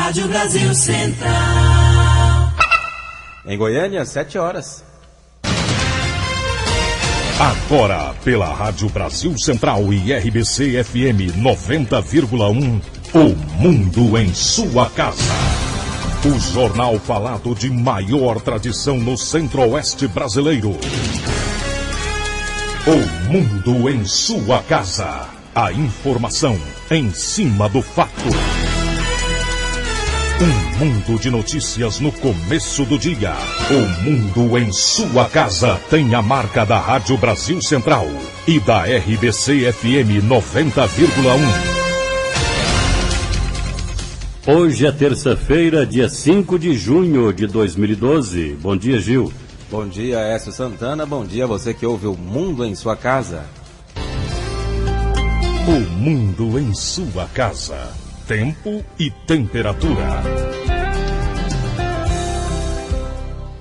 Rádio Brasil Central. Em Goiânia, 7 horas. Agora, pela Rádio Brasil Central e RBC FM 90,1, O Mundo em Sua Casa. O jornal falado de maior tradição no Centro-Oeste brasileiro. O Mundo em Sua Casa. A informação em cima do fato. Um mundo de notícias no começo do dia. O Mundo em Sua Casa tem a marca da Rádio Brasil Central e da RBC FM 90,1. Hoje é terça-feira, dia 5 de junho de 2012. Bom dia, Gil. Bom dia, Écio Santana. Bom dia a você que ouve O Mundo em Sua Casa. O Mundo em Sua Casa. Tempo e temperatura.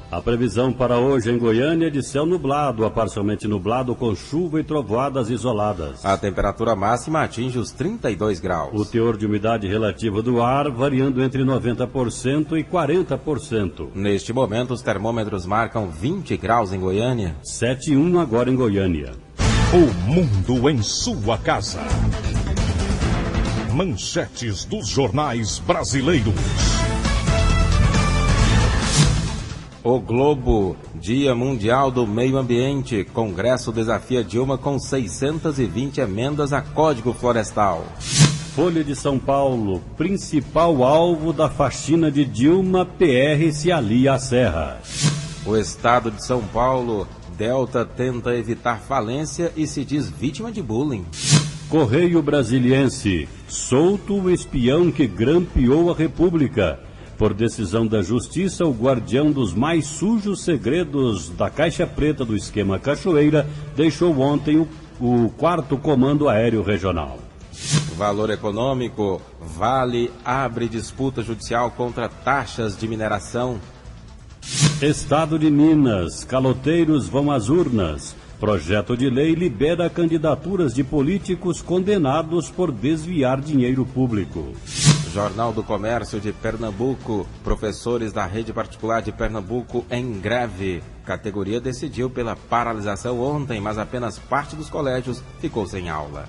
A previsão para hoje em Goiânia é de céu nublado, a parcialmente nublado com chuva e trovoadas isoladas. A temperatura máxima atinge os 32 graus. O teor de umidade relativa do ar variando entre 90% e 40%. Neste momento, os termômetros marcam 20 graus em Goiânia. 7,1 agora em Goiânia. O Mundo em Sua Casa. Manchetes dos jornais brasileiros. O Globo, Dia Mundial do Meio Ambiente. Congresso desafia Dilma com 620 emendas a Código Florestal. Folha de São Paulo, principal alvo da faxina de Dilma, PR se alia à Serra. O Estado de São Paulo, Delta tenta evitar falência e se diz vítima de bullying. Correio Brasiliense, solto o espião que grampeou a República. Por decisão da Justiça, o guardião dos mais sujos segredos da Caixa Preta do esquema Cachoeira deixou ontem o 4º Comando Aéreo Regional. Valor Econômico, Vale abre disputa judicial contra taxas de mineração. Estado de Minas, caloteiros vão às urnas. Projeto de lei libera candidaturas de políticos condenados por desviar dinheiro público. Jornal do Comércio de Pernambuco, professores da rede particular de Pernambuco em greve. Categoria decidiu pela paralisação ontem, mas apenas parte dos colégios ficou sem aula.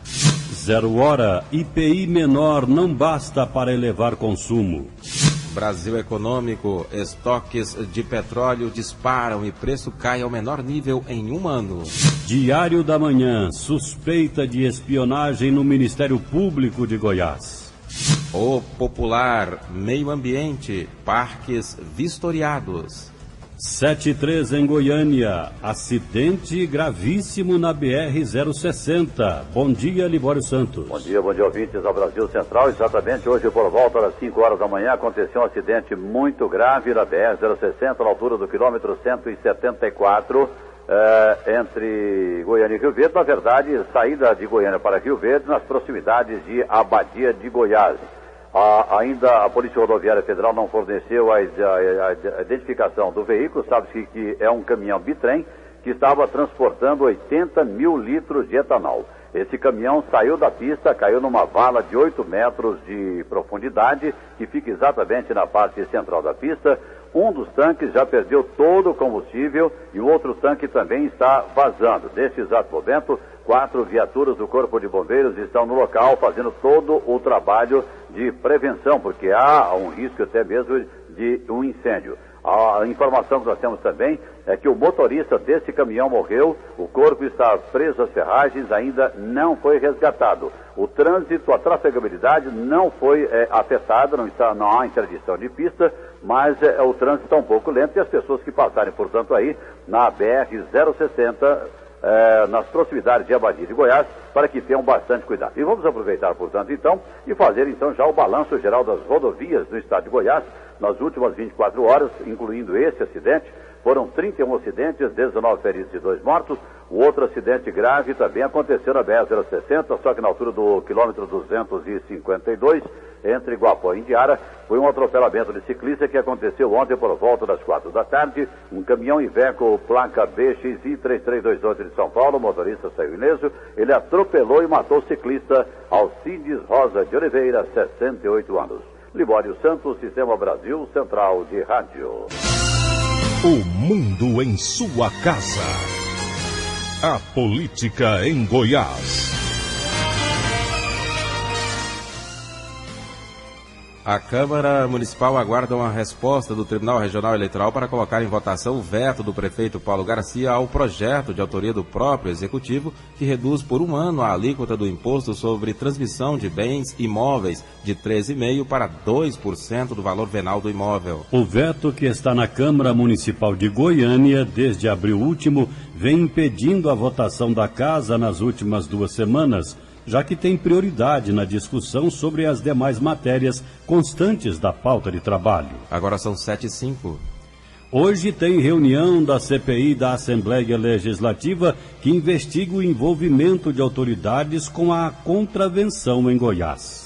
0 hora, IPI menor não basta para elevar consumo. Brasil Econômico, estoques de petróleo disparam e preço cai ao menor nível em um ano. Diário da Manhã, suspeita de espionagem no Ministério Público de Goiás. O Popular, Meio Ambiente, parques vistoriados. 7:03 em Goiânia, acidente gravíssimo na BR-060. Bom dia, Libório Santos. Bom dia, ouvintes da Brasil Central. Exatamente hoje, por volta das 5 horas da manhã, aconteceu um acidente muito grave na BR-060, na altura do quilômetro 174, entre Goiânia e Rio Verde. Na verdade, saída de Goiânia para Rio Verde, nas proximidades de Abadia de Goiás. Ainda a Polícia Rodoviária Federal não forneceu a identificação do veículo. Sabe-se que é um caminhão bitrem que estava transportando 80 mil litros de etanol. Esse caminhão saiu da pista, caiu numa vala de 8 metros de profundidade, que fica exatamente na parte central da pista. Um dos tanques já perdeu todo o combustível e o outro tanque também está vazando. Neste exato momento, 4 viaturas do Corpo de Bombeiros estão no local fazendo todo o trabalho de prevenção, porque há um risco até mesmo de um incêndio. A informação que nós temos também é que o motorista desse caminhão morreu, o corpo está preso às ferragens, ainda não foi resgatado. O trânsito, a trafegabilidade não foi afetada, não há interdição de pista, mas o trânsito está um pouco lento e as pessoas que passarem, portanto, aí na BR-060, nas proximidades de Abadia de Goiás, para que tenham bastante cuidado. E vamos aproveitar, portanto, então, e fazer, então, já o balanço geral das rodovias do estado de Goiás, nas últimas 24 horas, incluindo esse acidente. Foram 31 acidentes, 19 feridos e 2 mortos. O outro acidente grave também aconteceu na BR-060, só que na altura do quilômetro 252, entre Guapó e Indiara. Foi um atropelamento de ciclista que aconteceu ontem por volta das 4 da tarde. Um caminhão Iveco, placa BXI 3328 de São Paulo, o motorista saiu ileso. Ele atropelou e matou o ciclista Alcides Rosa de Oliveira, 68 anos. Libório Santos, Sistema Brasil Central de Rádio. O mundo em sua casa. A política em Goiás. A Câmara Municipal aguarda uma resposta do Tribunal Regional Eleitoral para colocar em votação o veto do prefeito Paulo Garcia ao projeto de autoria do próprio Executivo que reduz por 1 ano a alíquota do imposto sobre transmissão de bens imóveis de 13,5% para 2% do valor venal do imóvel. O veto que está na Câmara Municipal de Goiânia desde abril último vem impedindo a votação da casa nas últimas 2 semanas, já que tem prioridade na discussão sobre as demais matérias constantes da pauta de trabalho. Agora são 7h05. Hoje tem reunião da CPI da Assembleia Legislativa que investiga o envolvimento de autoridades com a contravenção em Goiás.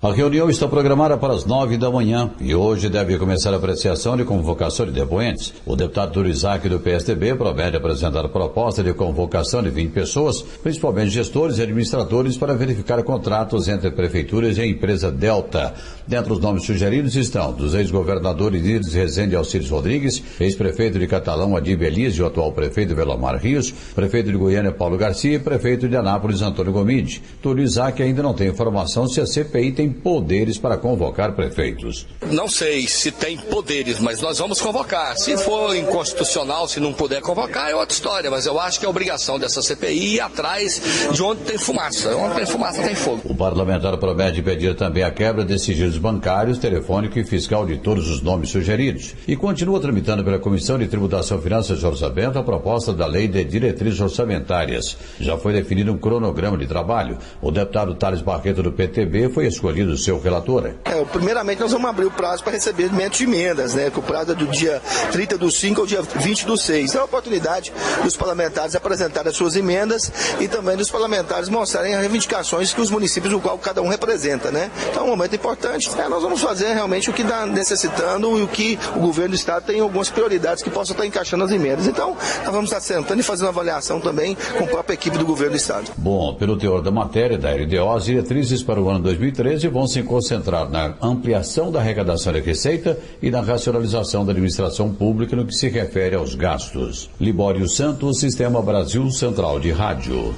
A reunião está programada para as 9 da manhã e hoje deve começar a apreciação de convocação de depoentes. O deputado Túlio Isaac do PSDB promete apresentar proposta de convocação de 20 pessoas, principalmente gestores e administradores, para verificar contratos entre prefeituras e a empresa Delta. Dentre os nomes sugeridos estão dos ex-governadores Iris Rezende Alcides Rodrigues, ex-prefeito de Catalão Adib Elise e o atual prefeito Velomar Rios, prefeito de Goiânia Paulo Garcia e prefeito de Anápolis Antônio Gomide. Túlio Isaac ainda não tem informação se a CPI tem poderes para convocar prefeitos. Não sei se tem poderes, mas nós vamos convocar. Se for inconstitucional, se não puder convocar, é outra história, mas eu acho que é obrigação dessa CPI ir atrás de onde tem fumaça. Onde tem fumaça, tem fogo. O parlamentar promete pedir também a quebra de sigilos bancários, telefônico e fiscal de todos os nomes sugeridos. E continua tramitando pela Comissão de Tributação, Finanças e Orçamento a proposta da Lei de Diretrizes Orçamentárias. Já foi definido um cronograma de trabalho. O deputado Thales Barreto do PTB foi escolhido do seu relator. Primeiramente nós vamos abrir o prazo para recebimento de emendas, que o prazo é do dia 30/5 ao dia 20/6. É a oportunidade dos parlamentares apresentarem as suas emendas e também dos parlamentares mostrarem as reivindicações que os municípios do qual cada um representa, Então é um momento importante. Nós vamos fazer realmente o que está necessitando e o que o governo do estado tem algumas prioridades que possam estar encaixando as emendas. Então nós vamos estar sentando e fazendo uma avaliação também com a própria equipe do governo do estado. Bom, pelo teor da matéria da LDO, as diretrizes para o ano 2013 vão se concentrar na ampliação da arrecadação de receita e na racionalização da administração pública no que se refere aos gastos. Libório Santos, Sistema Brasil Central de Rádio.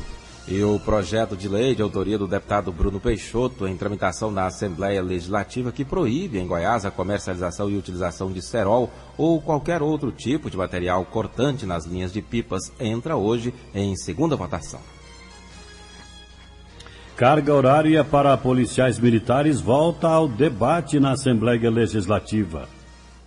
E o projeto de lei de autoria do deputado Bruno Peixoto, em tramitação na Assembleia Legislativa, que proíbe em Goiás a comercialização e utilização de cerol ou qualquer outro tipo de material cortante nas linhas de pipas, entra hoje em segunda votação. Carga horária para policiais militares volta ao debate na Assembleia Legislativa.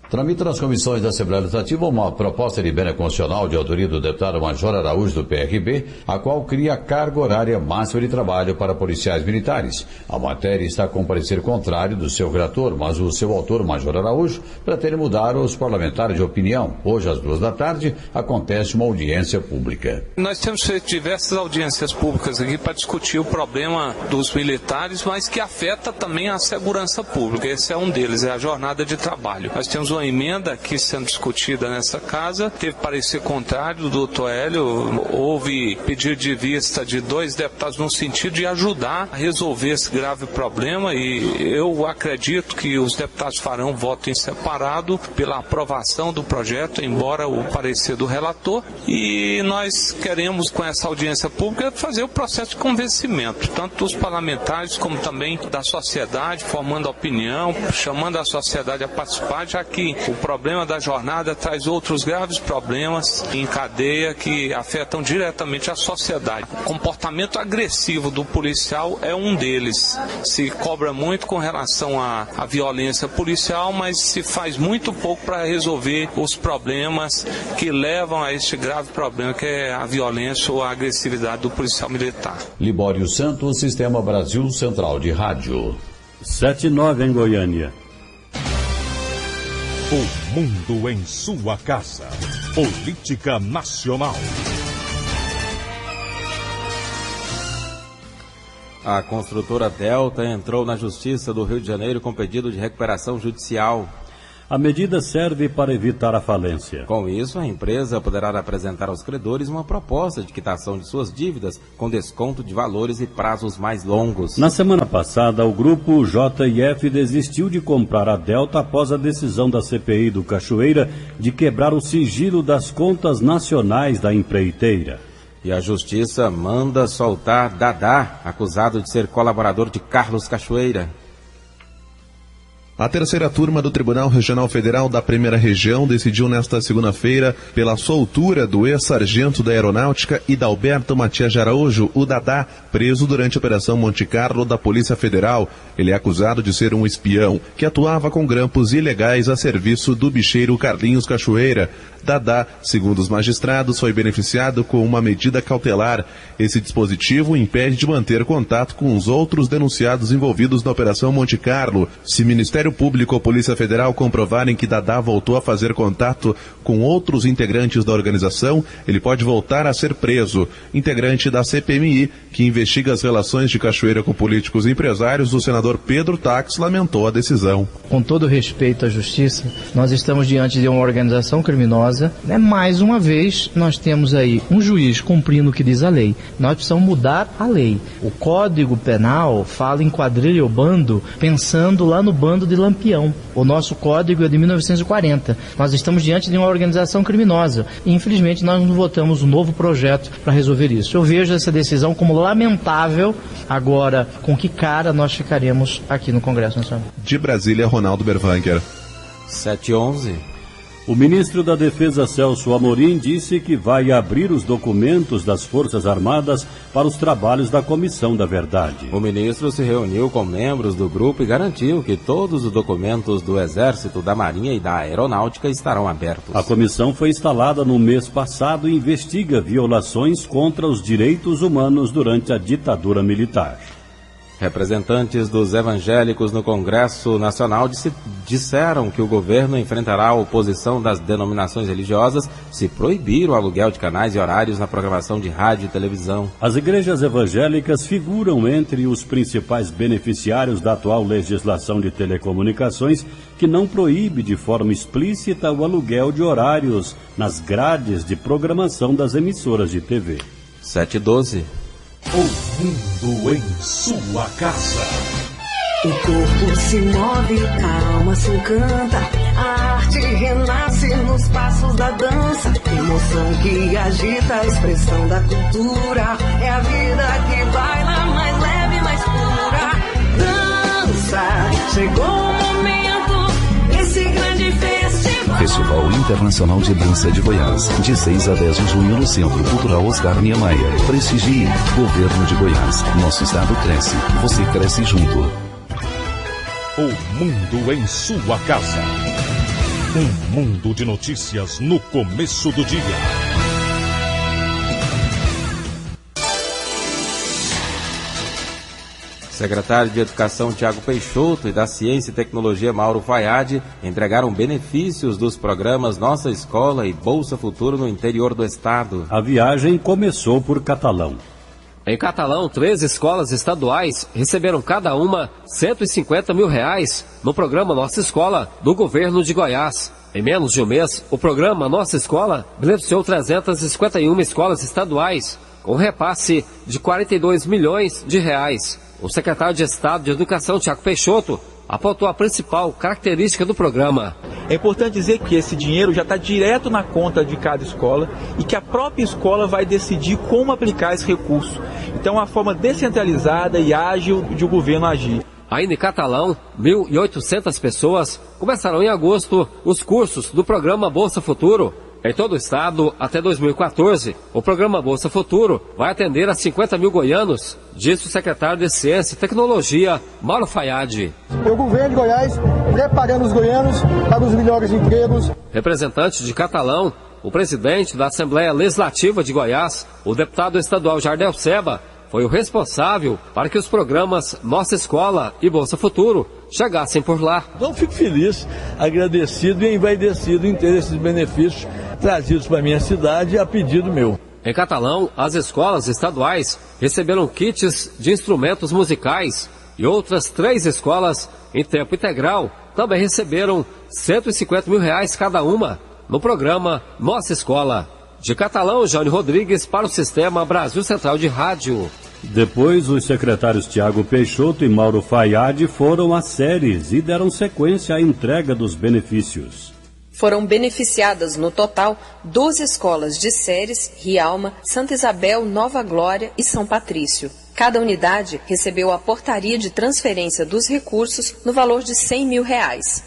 Tramita nas comissões da Assembleia Legislativa uma proposta de emenda constitucional de autoria do deputado Major Araújo do PRB, a qual cria a carga horária máxima de trabalho para policiais militares. A matéria está com parecer contrário do seu relator, mas o seu autor, Major Araújo, pretende mudar os parlamentares de opinião. Hoje, às 2 da tarde, acontece uma audiência pública. Nós temos feito diversas audiências públicas aqui para discutir o problema dos militares, mas que afeta também a segurança pública. Esse é um deles, é a jornada de trabalho. Nós temos uma emenda aqui sendo discutida nessa casa, teve parecer contrário do doutor Hélio, houve pedido de vista de 2 deputados no sentido de ajudar a resolver esse grave problema e eu acredito que os deputados farão voto em separado pela aprovação do projeto, embora o parecer do relator, e nós queremos com essa audiência pública fazer o processo de convencimento, tanto dos parlamentares como também da sociedade, formando opinião, chamando a sociedade a participar, já que o problema da jornada traz outros graves problemas em cadeia que afetam diretamente a sociedade. O comportamento agressivo do policial é um deles. Se cobra muito com relação à violência policial, mas se faz muito pouco para resolver os problemas que levam a este grave problema que é a violência ou a agressividade do policial militar. Libório Santos, Sistema Brasil Central de Rádio. 7h09 em Goiânia. O mundo em sua casa. Política nacional. A construtora Delta entrou na Justiça do Rio de Janeiro com pedido de recuperação judicial. A medida serve para evitar a falência. Com isso, a empresa poderá apresentar aos credores uma proposta de quitação de suas dívidas com desconto de valores e prazos mais longos. Na semana passada, o grupo JF desistiu de comprar a Delta após a decisão da CPI do Cachoeira de quebrar o sigilo das contas nacionais da empreiteira. E a Justiça manda soltar Dadá, acusado de ser colaborador de Carlos Cachoeira. A terceira turma do Tribunal Regional Federal da Primeira Região decidiu nesta segunda-feira pela soltura do ex-sargento da Aeronáutica Hidalberto Matias de Araújo, o Dadá, preso durante a Operação Monte Carlo da Polícia Federal. Ele é acusado de ser um espião que atuava com grampos ilegais a serviço do bicheiro Carlinhos Cachoeira. Dadá, segundo os magistrados, foi beneficiado com uma medida cautelar. Esse dispositivo impede de manter contato com os outros denunciados envolvidos na Operação Monte Carlo. Se o Ministério Público ou Polícia Federal comprovarem que Dadá voltou a fazer contato com outros integrantes da organização, ele pode voltar a ser preso. Integrante da CPMI, que investiga as relações de Cachoeira com políticos e empresários, o senador Pedro Tax lamentou a decisão. Com todo respeito à justiça, nós estamos diante de uma organização criminosa. Mais uma vez, nós temos aí um juiz cumprindo o que diz a lei. Nós precisamos mudar a lei. O Código Penal fala em quadrilha ou bando, pensando lá no bando de Lampião. O nosso código é de 1940. Nós estamos diante de uma organização criminosa. E, infelizmente, nós não votamos um novo projeto para resolver isso. Eu vejo essa decisão como lamentável. Agora, com que cara nós ficaremos aqui no Congresso Nacional? De Brasília, Ronaldo Berwanger. 7h11. O ministro da Defesa, Celso Amorim, disse que vai abrir os documentos das Forças Armadas para os trabalhos da Comissão da Verdade. O ministro se reuniu com membros do grupo e garantiu que todos os documentos do Exército, da Marinha e da Aeronáutica estarão abertos. A comissão foi instalada no mês passado e investiga violações contra os direitos humanos durante a ditadura militar. Representantes dos evangélicos no Congresso Nacional disseram que o governo enfrentará a oposição das denominações religiosas se proibir o aluguel de canais e horários na programação de rádio e televisão. As igrejas evangélicas figuram entre os principais beneficiários da atual legislação de telecomunicações, que não proíbe de forma explícita o aluguel de horários nas grades de programação das emissoras de TV. 7h12. O mundo em sua casa. O corpo se move, a alma se encanta. A arte renasce nos passos da dança. Emoção que agita a expressão da cultura. É a vida que baila mais leve, mais pura. Dança, chegou o momento, esse grande festival. Festival Internacional de Dança de Goiás, de 6 a 10 de junho no Centro Cultural Oscar Niemeyer. Prestigie. Governo de Goiás. Nosso estado cresce. Você cresce junto. O mundo em sua casa. Um mundo de notícias no começo do dia. Secretário de Educação Tiago Peixoto e da Ciência e Tecnologia Mauro Fayad entregaram benefícios dos programas Nossa Escola e Bolsa Futuro no interior do estado. A viagem começou por Catalão. Em Catalão, 3 escolas estaduais receberam cada uma R$150 mil no programa Nossa Escola do governo de Goiás. Em menos de um mês, o programa Nossa Escola beneficiou 351 escolas estaduais, com repasse de R$42 milhões. O secretário de Estado de Educação, Tiago Peixoto, apontou a principal característica do programa. É importante dizer que esse dinheiro já está direto na conta de cada escola e que a própria escola vai decidir como aplicar esse recurso. Então é uma forma descentralizada e ágil de o governo agir. Ainda em Catalão, 1.800 pessoas começaram em agosto os cursos do programa Bolsa Futuro. Em todo o estado, até 2014, o programa Bolsa Futuro vai atender a 50 mil goianos, disse o secretário de Ciência e Tecnologia, Mauro Fayad. O governo de Goiás preparando os goianos para os melhores empregos. Representante de Catalão, o presidente da Assembleia Legislativa de Goiás, o deputado estadual Jardel Seba, foi o responsável para que os programas Nossa Escola e Bolsa Futuro chegassem por lá. Então fico feliz, agradecido e envaidecido em ter esses benefícios trazidos para a minha cidade a pedido meu. Em Catalão, as escolas estaduais receberam kits de instrumentos musicais e outras 3 escolas em tempo integral também receberam R$150 mil cada uma no programa Nossa Escola. De Catalão, Jânio Rodrigues para o Sistema Brasil Central de Rádio. Depois, os secretários Tiago Peixoto e Mauro Fayad foram às séries e deram sequência à entrega dos benefícios. Foram beneficiadas no total 12 escolas de Séries, Rialma, Santa Isabel, Nova Glória e São Patrício. Cada unidade recebeu a portaria de transferência dos recursos no valor de R$100 mil.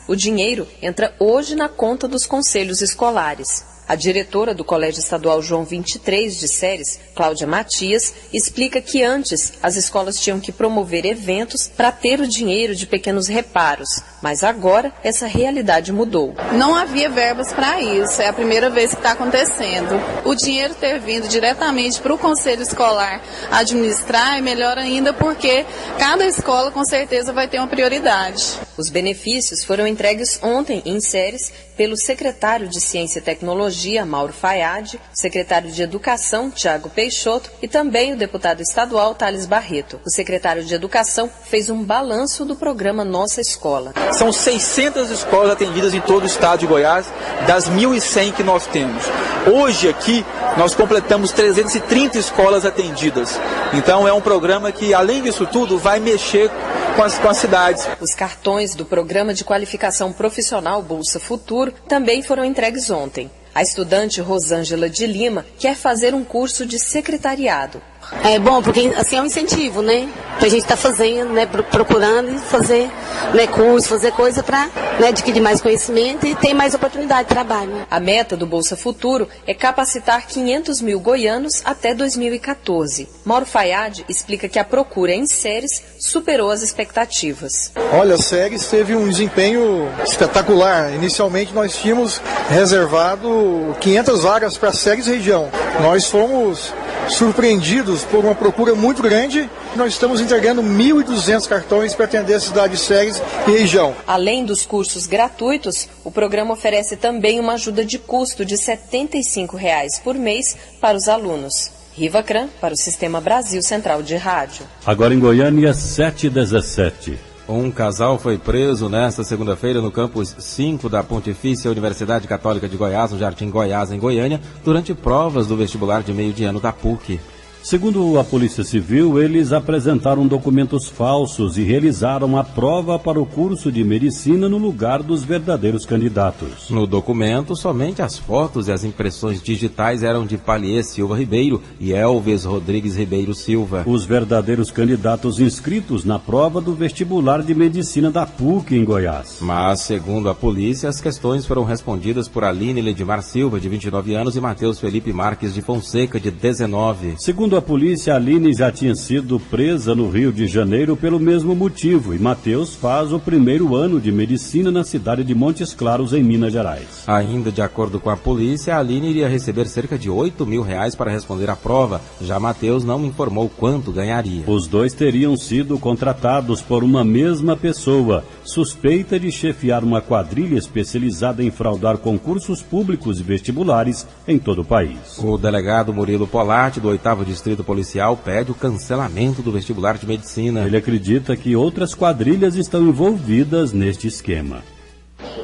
O dinheiro entra hoje na conta dos conselhos escolares. A diretora do Colégio Estadual João 23 de Séries, Cláudia Matias, explica que antes as escolas tinham que promover eventos para ter o dinheiro de pequenos reparos, mas agora essa realidade mudou. Não havia verbas para isso, é a primeira vez que está acontecendo. O dinheiro ter vindo diretamente para o Conselho Escolar administrar é melhor ainda porque cada escola com certeza vai ter uma prioridade. Os benefícios foram entregues ontem em Séries pelo secretário de Ciência e Tecnologia, Mauro Fayad, secretário de Educação, Tiago Peixoto, e também o deputado estadual, Thales Barreto. O secretário de Educação fez um balanço do programa Nossa Escola. São 600 escolas atendidas em todo o estado de Goiás, das 1.100 que nós temos. Hoje aqui, nós completamos 330 escolas atendidas. Então é um programa que, além disso tudo, vai mexer com as cidades. Os cartões do Programa de Qualificação Profissional Bolsa Futuro também foram entregues ontem. A estudante Rosângela de Lima quer fazer um curso de secretariado. É bom, porque assim é um incentivo, né? Que a gente está fazendo, né? Procurando fazer, né, curso, fazer coisa para, né, adquirir mais conhecimento e ter mais oportunidade de trabalho. A meta do Bolsa Futuro é capacitar 500 mil goianos até 2014. Mauro Fayad explica que a procura em Séries superou as expectativas. Olha, a Séries teve um desempenho espetacular. Inicialmente nós tínhamos reservado 500 vagas para Séries região. Nós fomos surpreendidos por uma procura muito grande. Nós estamos entregando 1.200 cartões para atender a cidade de Séries e região. Além dos cursos gratuitos, o programa oferece também uma ajuda de custo de R$ 75 por mês para os alunos. Riva Cran para o Sistema Brasil Central de Rádio. Agora em Goiânia, 7h17. Um casal foi preso nesta segunda-feira no campus 5 da Pontifícia Universidade Católica de Goiás, no Jardim Goiás, em Goiânia, durante provas do vestibular de meio de ano da PUC. Segundo a Polícia Civil, eles apresentaram documentos falsos e realizaram a prova para o curso de medicina no lugar dos verdadeiros candidatos. No documento, somente as fotos e as impressões digitais eram de Palier Silva Ribeiro e Elvis Rodrigues Ribeiro Silva. Os verdadeiros candidatos inscritos na prova do vestibular de medicina da PUC em Goiás. Mas, segundo a polícia, as questões foram respondidas por Aline Ledimar Silva, de 29 anos, e Matheus Felipe Marques de Fonseca, de 19. Segundo a polícia, Aline já tinha sido presa no Rio de Janeiro pelo mesmo motivo e Matheus faz o primeiro ano de medicina na cidade de Montes Claros, em Minas Gerais. Ainda de acordo com a polícia, a Aline iria receber cerca de R$8 mil para responder à prova. Já Matheus não informou quanto ganharia. Os dois teriam sido contratados por uma mesma pessoa, suspeita de chefiar uma quadrilha especializada em fraudar concursos públicos e vestibulares em todo o país. O delegado Murilo Polatti, do 8º Distrito Policial, pede o cancelamento do vestibular de medicina. Ele acredita que outras quadrilhas estão envolvidas neste esquema.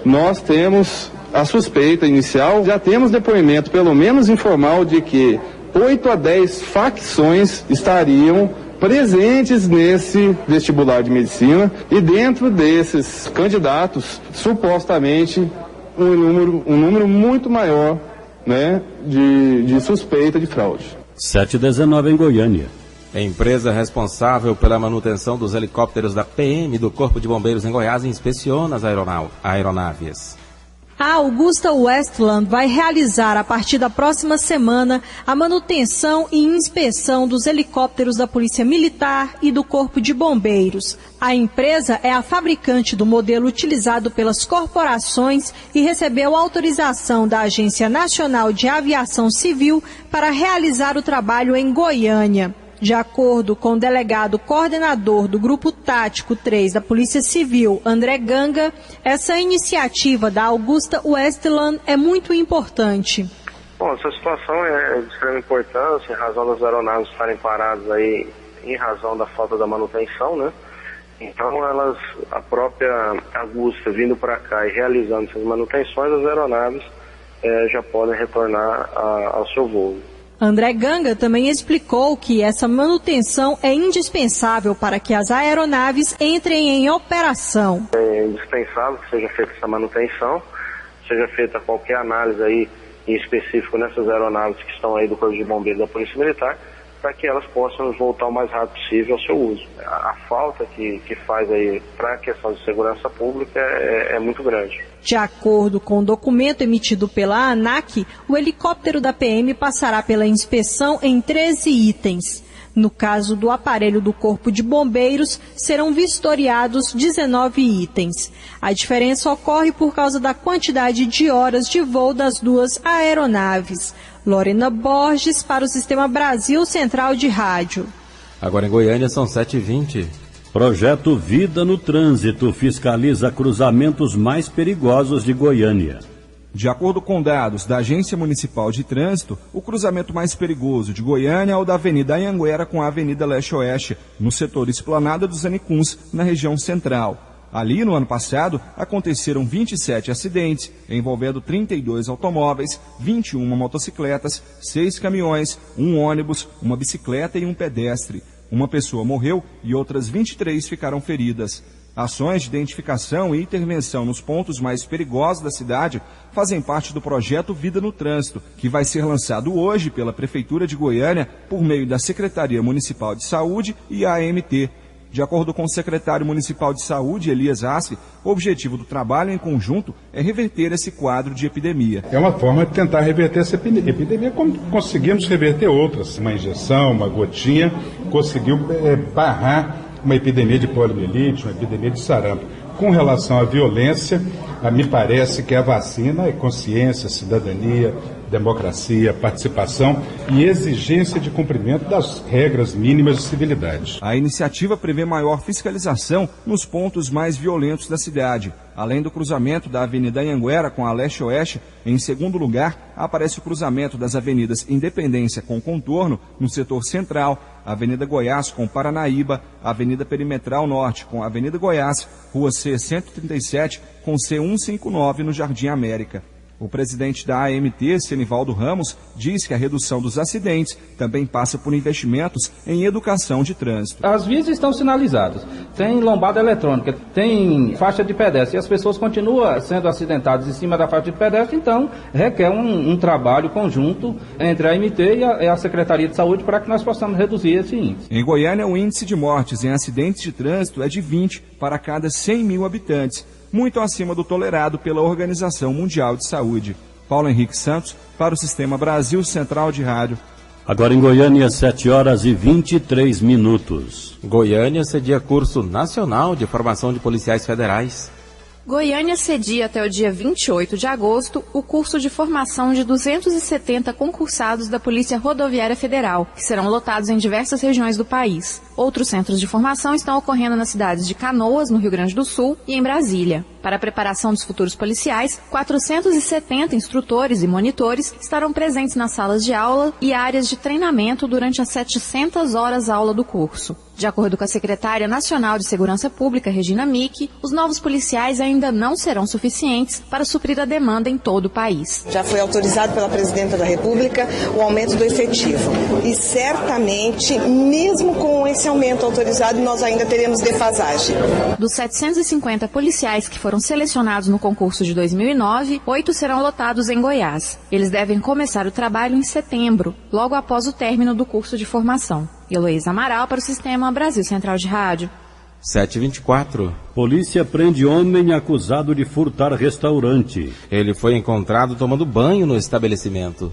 Nós temos a suspeita inicial, já temos depoimento, pelo menos informal, de que 8 a 10 facções estariam presentes nesse vestibular de medicina e dentro desses candidatos, supostamente, um número muito maior, né, de suspeita de fraude. 7h19 em Goiânia. A empresa responsável pela manutenção dos helicópteros da PM do Corpo de Bombeiros em Goiás inspeciona as aeronaves. A Augusta Westland vai realizar, a partir da próxima semana, a manutenção e inspeção dos helicópteros da Polícia Militar e do Corpo de Bombeiros. A empresa é a fabricante do modelo utilizado pelas corporações e recebeu autorização da Agência Nacional de Aviação Civil para realizar o trabalho em Goiânia. De acordo com o delegado coordenador do Grupo Tático 3 da Polícia Civil, André Ganga, essa iniciativa da Augusta Westland é muito importante. Bom, essa situação é de extrema importância, em razão das aeronaves estarem paradas aí, em razão da falta da manutenção, né? Então, a própria Augusta vindo para cá e realizando essas manutenções, as aeronaves já podem retornar ao seu voo. André Ganga também explicou que essa manutenção é indispensável para que as aeronaves entrem em operação. É indispensável que seja feita essa manutenção, seja feita qualquer análise aí em específico nessas aeronaves que estão aí do Corpo de Bombeiros da Polícia Militar, para que elas possam voltar o mais rápido possível ao seu uso. A falta que faz aí para a questão de segurança pública é muito grande. De acordo com o documento emitido pela ANAC, o helicóptero da PM passará pela inspeção em 13 itens. No caso do aparelho do Corpo de Bombeiros, serão vistoriados 19 itens. A diferença ocorre por causa da quantidade de horas de voo das duas aeronaves. Lorena Borges, para o Sistema Brasil Central de Rádio. Agora em Goiânia são 7h20. Projeto Vida no Trânsito fiscaliza cruzamentos mais perigosos de Goiânia. De acordo com dados da Agência Municipal de Trânsito, o cruzamento mais perigoso de Goiânia é o da Avenida Anhanguera com a Avenida Leste-Oeste, no setor Esplanada dos Anicuns, na região central. Ali, no ano passado, aconteceram 27 acidentes, envolvendo 32 automóveis, 21 motocicletas, 6 caminhões, um ônibus, uma bicicleta e um pedestre. Uma pessoa morreu e outras 23 ficaram feridas. Ações de identificação e intervenção nos pontos mais perigosos da cidade fazem parte do projeto Vida no Trânsito, que vai ser lançado hoje pela Prefeitura de Goiânia por meio da Secretaria Municipal de Saúde e a AMT. De acordo com o secretário municipal de Saúde, Elias Assi, o objetivo do trabalho em conjunto é reverter esse quadro de epidemia. É uma forma de tentar reverter essa epidemia, como conseguimos reverter outras. Uma injeção, uma gotinha, conseguiu barrar uma epidemia de poliomielite, uma epidemia de sarampo. Com relação à violência, me parece que a vacina é consciência, cidadania, democracia, participação e exigência de cumprimento das regras mínimas de civilidade. A iniciativa prevê maior fiscalização nos pontos mais violentos da cidade. Além do cruzamento da Avenida Anhanguera com a Leste-Oeste, em segundo lugar, aparece o cruzamento das avenidas Independência com contorno, no setor central, Avenida Goiás com Paranaíba, Avenida Perimetral Norte com Avenida Goiás, Rua C-137 com C-159 no Jardim América. O presidente da AMT, Senivaldo Ramos, diz que a redução dos acidentes também passa por investimentos em educação de trânsito. As vias estão sinalizadas, tem lombada eletrônica, tem faixa de pedestre e as pessoas continuam sendo acidentadas em cima da faixa de pedestre, então requer um trabalho conjunto entre a AMT e a Secretaria de Saúde para que nós possamos reduzir esse índice. Em Goiânia, o índice de mortes em acidentes de trânsito é de 20 para cada 100 mil habitantes. Muito acima do tolerado pela Organização Mundial de Saúde. Paulo Henrique Santos, para o Sistema Brasil Central de Rádio. Agora em Goiânia, 7h23. Goiânia cedia curso nacional de formação de policiais federais. Goiânia cedia até o dia 28 de agosto o curso de formação de 270 concursados da Polícia Rodoviária Federal, que serão lotados em diversas regiões do país. Outros centros de formação estão ocorrendo nas cidades de Canoas, no Rio Grande do Sul, e em Brasília. Para a preparação dos futuros policiais, 470 instrutores e monitores estarão presentes nas salas de aula e áreas de treinamento durante as 700 horas aula do curso. De acordo com a secretária nacional de Segurança Pública, Regina Mick, os novos policiais ainda não serão suficientes para suprir a demanda em todo o país. Já foi autorizado pela Presidenta da República o aumento do efetivo. E certamente, mesmo com esse aumento autorizado, nós ainda teremos defasagem. Dos 750 policiais que foram selecionados no concurso de 2009, 8 serão lotados em Goiás. Eles devem começar o trabalho em setembro, logo após o término do curso de formação. Heloísa Amaral para o Sistema Brasil Central de Rádio. 7h24. Polícia prende homem acusado de furtar restaurante. Ele foi encontrado tomando banho no estabelecimento.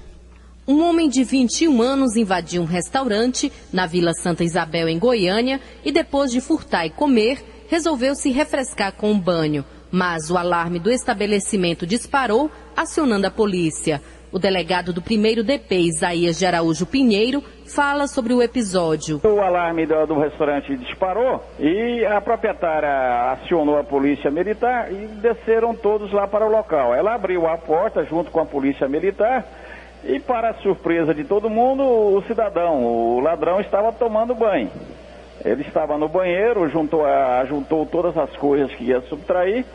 Um homem de 21 anos invadiu um restaurante na Vila Santa Isabel, em Goiânia, e depois de furtar e comer, resolveu se refrescar com um banho. Mas o alarme do estabelecimento disparou, acionando a polícia. O delegado do 1º DP, Isaías de Araújo Pinheiro, fala sobre o episódio. O alarme do restaurante disparou e a proprietária acionou a polícia militar e desceram todos lá para o local. Ela abriu a porta junto com a polícia militar e, para a surpresa de todo mundo, o ladrão estava tomando banho. Ele estava no banheiro, juntou todas as coisas que ia subtrair,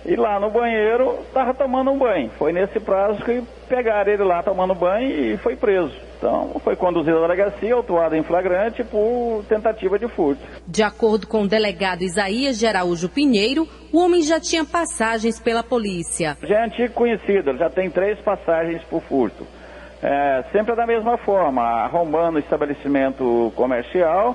e lá no banheiro estava tomando um banho. Foi nesse prazo que pegaram ele lá tomando banho e foi preso. Então, foi conduzido à delegacia, autuado em flagrante por tentativa de furto. De acordo com o delegado Isaías de Araújo Pinheiro, o homem já tinha passagens pela polícia. Já é antigo conhecido, ele já tem 3 passagens por furto. Sempre da mesma forma, arrombando estabelecimento comercial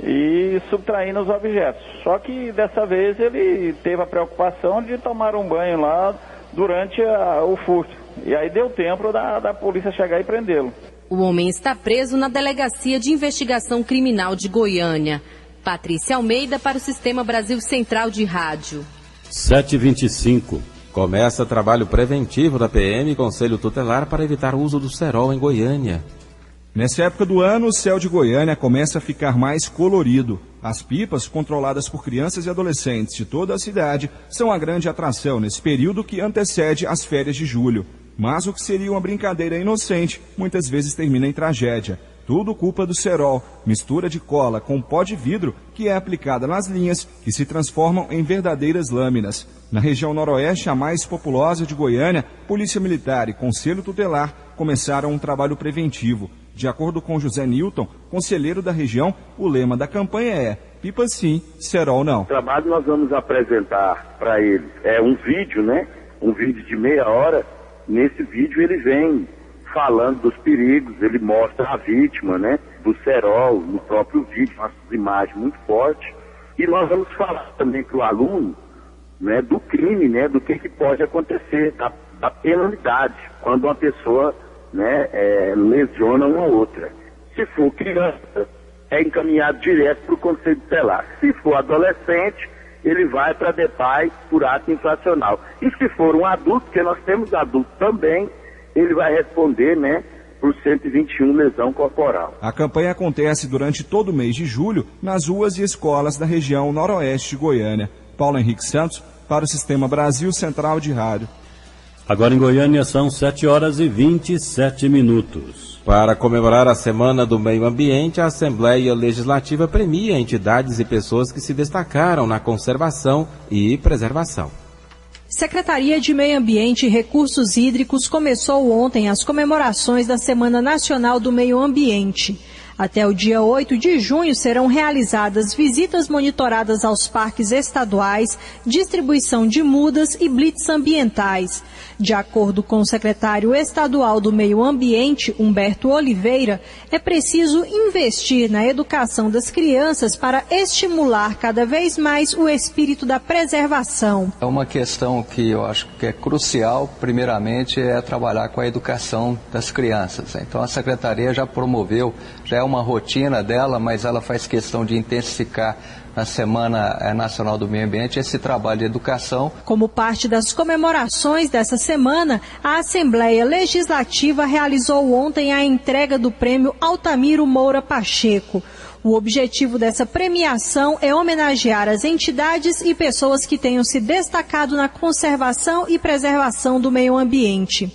e subtraindo os objetos. Só que dessa vez ele teve a preocupação de tomar um banho lá durante o furto. E aí deu tempo da polícia chegar e prendê-lo. O homem está preso na Delegacia de Investigação Criminal de Goiânia. Patrícia Almeida para o Sistema Brasil Central de Rádio. 7h25. Começa trabalho preventivo da PM e Conselho Tutelar para evitar o uso do cerol em Goiânia. Nessa época do ano, o céu de Goiânia começa a ficar mais colorido. As pipas, controladas por crianças e adolescentes de toda a cidade, são a grande atração nesse período que antecede as férias de julho. Mas o que seria uma brincadeira inocente, muitas vezes termina em tragédia. Tudo culpa do cerol, mistura de cola com pó de vidro que é aplicada nas linhas, que se transformam em verdadeiras lâminas. Na região noroeste, a mais populosa de Goiânia, Polícia Militar e Conselho Tutelar começaram um trabalho preventivo. De acordo com José Newton, conselheiro da região, o lema da campanha é pipa sim, cerol não. O trabalho nós vamos apresentar para eles um vídeo, né? Um vídeo de meia hora. Nesse vídeo ele vem falando dos perigos, ele mostra a vítima, né? Do cerol, no próprio vídeo, umas imagens muito fortes. E nós vamos falar também para o aluno, né? Do crime, né? Do que pode acontecer, da penalidade, quando uma pessoa, né, lesiona uma outra. Se for criança, é encaminhado direto para o Conselho Tutelar. Se for adolescente, ele vai para a DEPAI por ato infracional. E se for um adulto, porque nós temos adulto também, ele vai responder, né, por 121 lesão corporal. A campanha acontece durante todo o mês de julho nas ruas e escolas da região noroeste de Goiânia. Paulo Henrique Santos, para o Sistema Brasil Central de Rádio. Agora em Goiânia são 7h27. Para comemorar a Semana do Meio Ambiente, a Assembleia Legislativa premia entidades e pessoas que se destacaram na conservação e preservação. Secretaria de Meio Ambiente e Recursos Hídricos começou ontem as comemorações da Semana Nacional do Meio Ambiente. Até o dia 8 de junho serão realizadas visitas monitoradas aos parques estaduais, distribuição de mudas e blitz ambientais. De acordo com o secretário estadual do Meio Ambiente, Humberto Oliveira, é preciso investir na educação das crianças para estimular cada vez mais o espírito da preservação. É uma questão que eu acho que é crucial, primeiramente, é trabalhar com a educação das crianças. Então a secretaria já promoveu, já é uma rotina dela, mas ela faz questão de intensificar na Semana Nacional do Meio Ambiente esse trabalho de educação. Como parte das comemorações dessa semana, a Assembleia Legislativa realizou ontem a entrega do prêmio Altamiro Moura Pacheco. O objetivo dessa premiação é homenagear as entidades e pessoas que tenham se destacado na conservação e preservação do meio ambiente.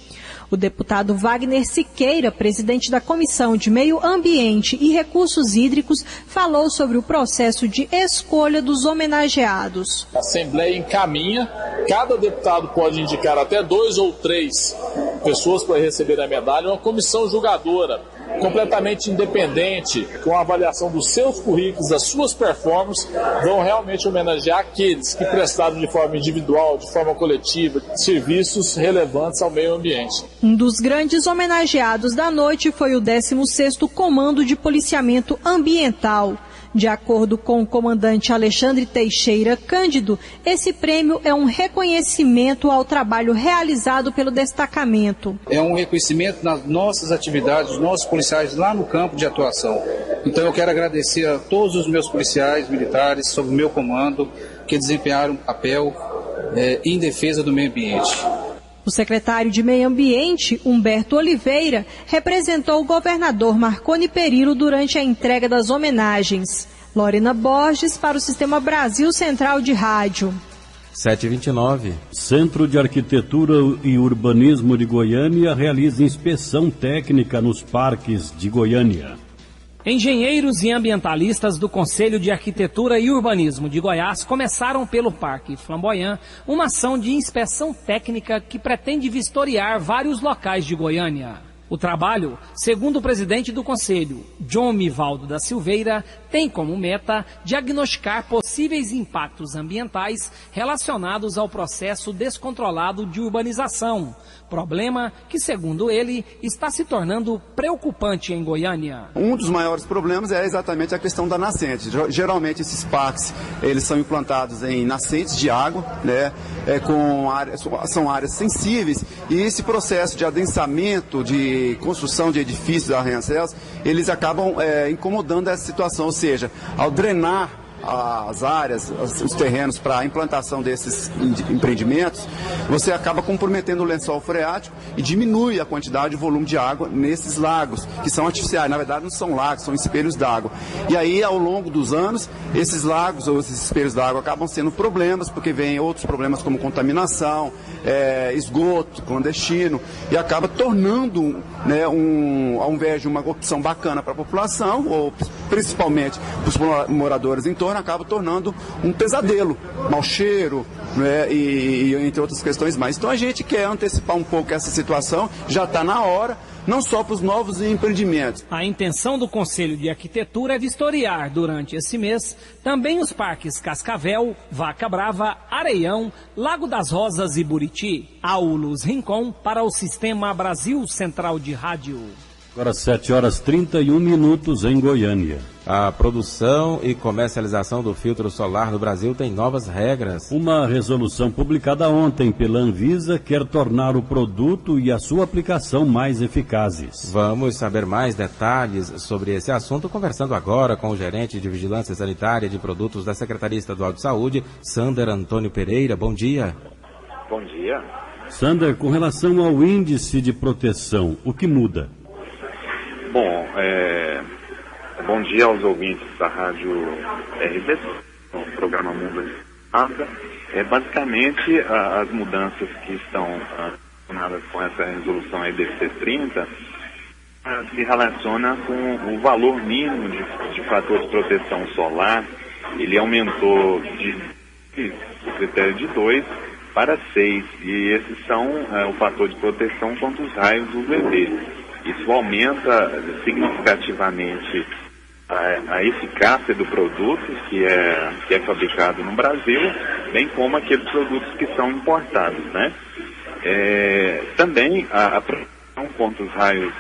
O deputado Wagner Siqueira, presidente da Comissão de Meio Ambiente e Recursos Hídricos, falou sobre o processo de escolha dos homenageados. A Assembleia encaminha, cada deputado pode indicar até 2 ou 3 pessoas para receber a medalha, uma comissão julgadora, completamente independente, com a avaliação dos seus currículos, das suas performances, vão realmente homenagear aqueles que prestaram de forma individual, de forma coletiva, serviços relevantes ao meio ambiente. Um dos grandes homenageados da noite foi o 16º Comando de Policiamento Ambiental. De acordo com o comandante Alexandre Teixeira Cândido, esse prêmio é um reconhecimento ao trabalho realizado pelo destacamento. É um reconhecimento nas nossas atividades, dos nossos policiais lá no campo de atuação. Então eu quero agradecer a todos os meus policiais militares, sob o meu comando, que desempenharam um papel em defesa do meio ambiente. O secretário de Meio Ambiente, Humberto Oliveira, representou o governador Marconi Perillo durante a entrega das homenagens. Lorena Borges para o Sistema Brasil Central de Rádio. 7h29. Centro de Arquitetura e Urbanismo de Goiânia realiza inspeção técnica nos parques de Goiânia. Engenheiros e ambientalistas do Conselho de Arquitetura e Urbanismo de Goiás começaram pelo Parque Flamboyant uma ação de inspeção técnica que pretende vistoriar vários locais de Goiânia. O trabalho, segundo o presidente do Conselho, John Mivaldo da Silveira, tem como meta diagnosticar possíveis impactos ambientais relacionados ao processo descontrolado de urbanização, problema que, segundo ele, está se tornando preocupante em Goiânia. Um dos maiores problemas é exatamente a questão da nascente. Geralmente esses parques, eles são implantados em nascentes de água, né, são áreas sensíveis, e esse processo de adensamento, de construção de edifícios, arranha-céus, eles acabam incomodando essa situação, ou seja, ao drenar as áreas, os terrenos para a implantação desses empreendimentos, você acaba comprometendo o lençol freático e diminui a quantidade e volume de água nesses lagos, que são artificiais. Na verdade, não são lagos, são espelhos d'água. E aí, ao longo dos anos, esses lagos ou esses espelhos d'água acabam sendo problemas, porque vem outros problemas como contaminação, esgoto clandestino, e acaba tornando, né, ao invés de uma opção bacana para a população, ou principalmente para os moradores em torno, acaba tornando um pesadelo, mau cheiro, né, e entre outras questões mais. Então a gente quer antecipar um pouco essa situação, já está na hora, não só para os novos empreendimentos. A intenção do Conselho de Arquitetura é vistoriar durante esse mês também os parques Cascavel, Vaca Brava, Areião, Lago das Rosas e Buriti. Aulus Rincon para o Sistema Brasil Central de Rádio. Agora 7h31 em Goiânia. A produção e comercialização do filtro solar no Brasil tem novas regras. Uma resolução publicada ontem pela Anvisa quer tornar o produto e a sua aplicação mais eficazes. Vamos saber mais detalhes sobre esse assunto conversando agora com o gerente de Vigilância Sanitária de Produtos da Secretaria Estadual de Saúde, Sander Antônio Pereira. Bom dia. Bom dia. Sander, com relação ao índice de proteção, o que muda? Bom, bom dia aos ouvintes da Rádio RBC, no programa Mundo Nada. Basicamente, as mudanças que estão relacionadas com essa resolução EDC 30 se relaciona com o valor mínimo de fator de proteção solar. Ele aumentou do critério de 2 para 6, e esses são o fator de proteção contra os raios UVB. Isso aumenta significativamente a eficácia do produto que é fabricado no Brasil, bem como aqueles produtos que são importados, né? Também a proteção contra os raios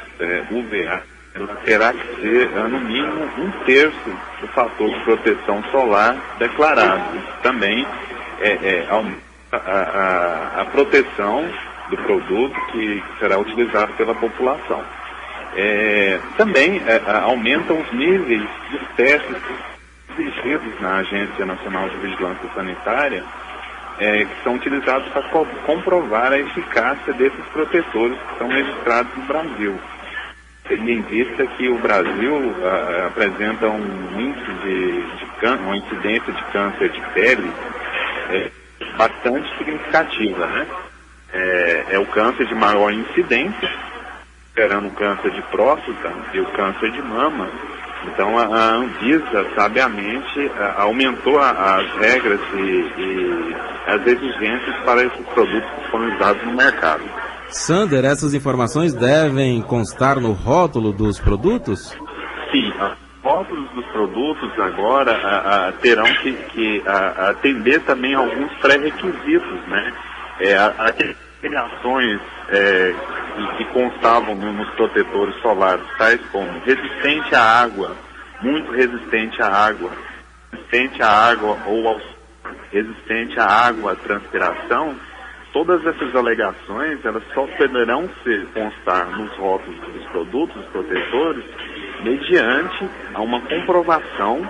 UVA ela terá que ser, no mínimo, 1/3 do fator de proteção solar declarado. Isso também aumenta a proteção do produto que será utilizado pela população. Também aumentam os níveis dos testes exigidos na Agência Nacional de Vigilância Sanitária, que são utilizados para comprovar a eficácia desses protetores que são registrados no Brasil. Tendo em vista que o Brasil apresenta um índice uma incidência de câncer de pele bastante significativa, né? É o câncer de maior incidência, esperando o câncer de próstata e o câncer de mama. Então a Anvisa, sabiamente, aumentou as regras e as exigências para esses produtos disponibilizados no mercado. Sander, essas informações devem constar no rótulo dos produtos? Sim, os rótulos dos produtos agora terão que atender também alguns pré-requisitos, né? Aquelas ações que constavam nos protetores solares, tais como resistente à água, muito resistente à água, resistente à água ou resistente à água, à transpiração. Todas essas alegações, elas só poderão constar nos rótulos dos produtos, dos protetores, mediante uma comprovação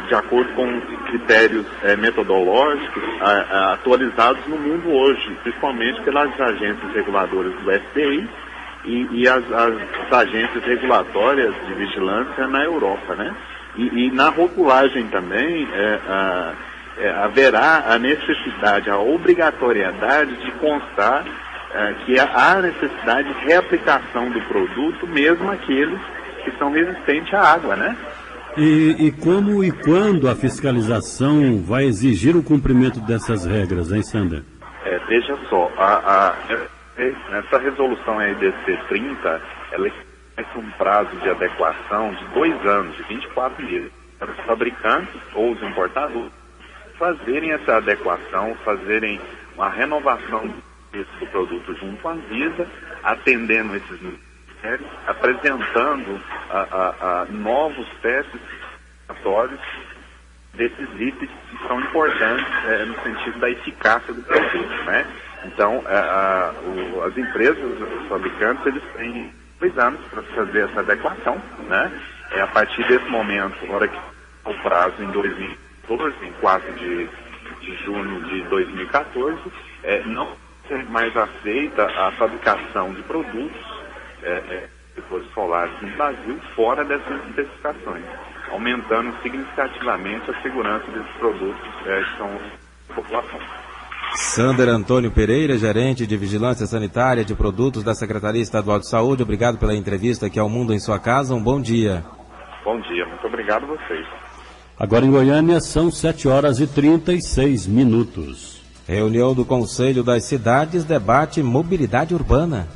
de acordo com critérios metodológicos atualizados no mundo hoje, principalmente pelas agências reguladoras do FBI e as agências regulatórias de vigilância na Europa, né? E na rotulagem também haverá a necessidade, a obrigatoriedade de constar que há necessidade de reaplicação do produto, mesmo aqueles que são resistentes à água, né? E como e quando a fiscalização vai exigir o cumprimento dessas regras, hein, Sander? Veja só, essa resolução EDC 30, ela tem um prazo de adequação de 2 anos, de 24 meses, para os fabricantes ou os importadores fazerem essa adequação, fazerem uma renovação do produto junto à Anvisa, atendendo esses ministérios, apresentando novos testes regulatórios desses itens que são importantes no sentido da eficácia do produto, né? Então, as empresas, os fabricantes, eles têm 2 anos para fazer essa adequação, né? A partir desse momento, agora que o prazo em 2014, em 4 de junho de 2014, não ser mais aceita a fabricação de produtos solares no Brasil fora dessas especificações, aumentando significativamente a segurança desses produtos que são da população. Sander Antônio Pereira, gerente de Vigilância Sanitária de Produtos da Secretaria Estadual de Saúde, obrigado pela entrevista aqui ao Mundo em Sua Casa, um bom dia. Bom dia, muito obrigado a vocês. Agora em Goiânia são 7h36. Reunião do Conselho das Cidades debate mobilidade urbana.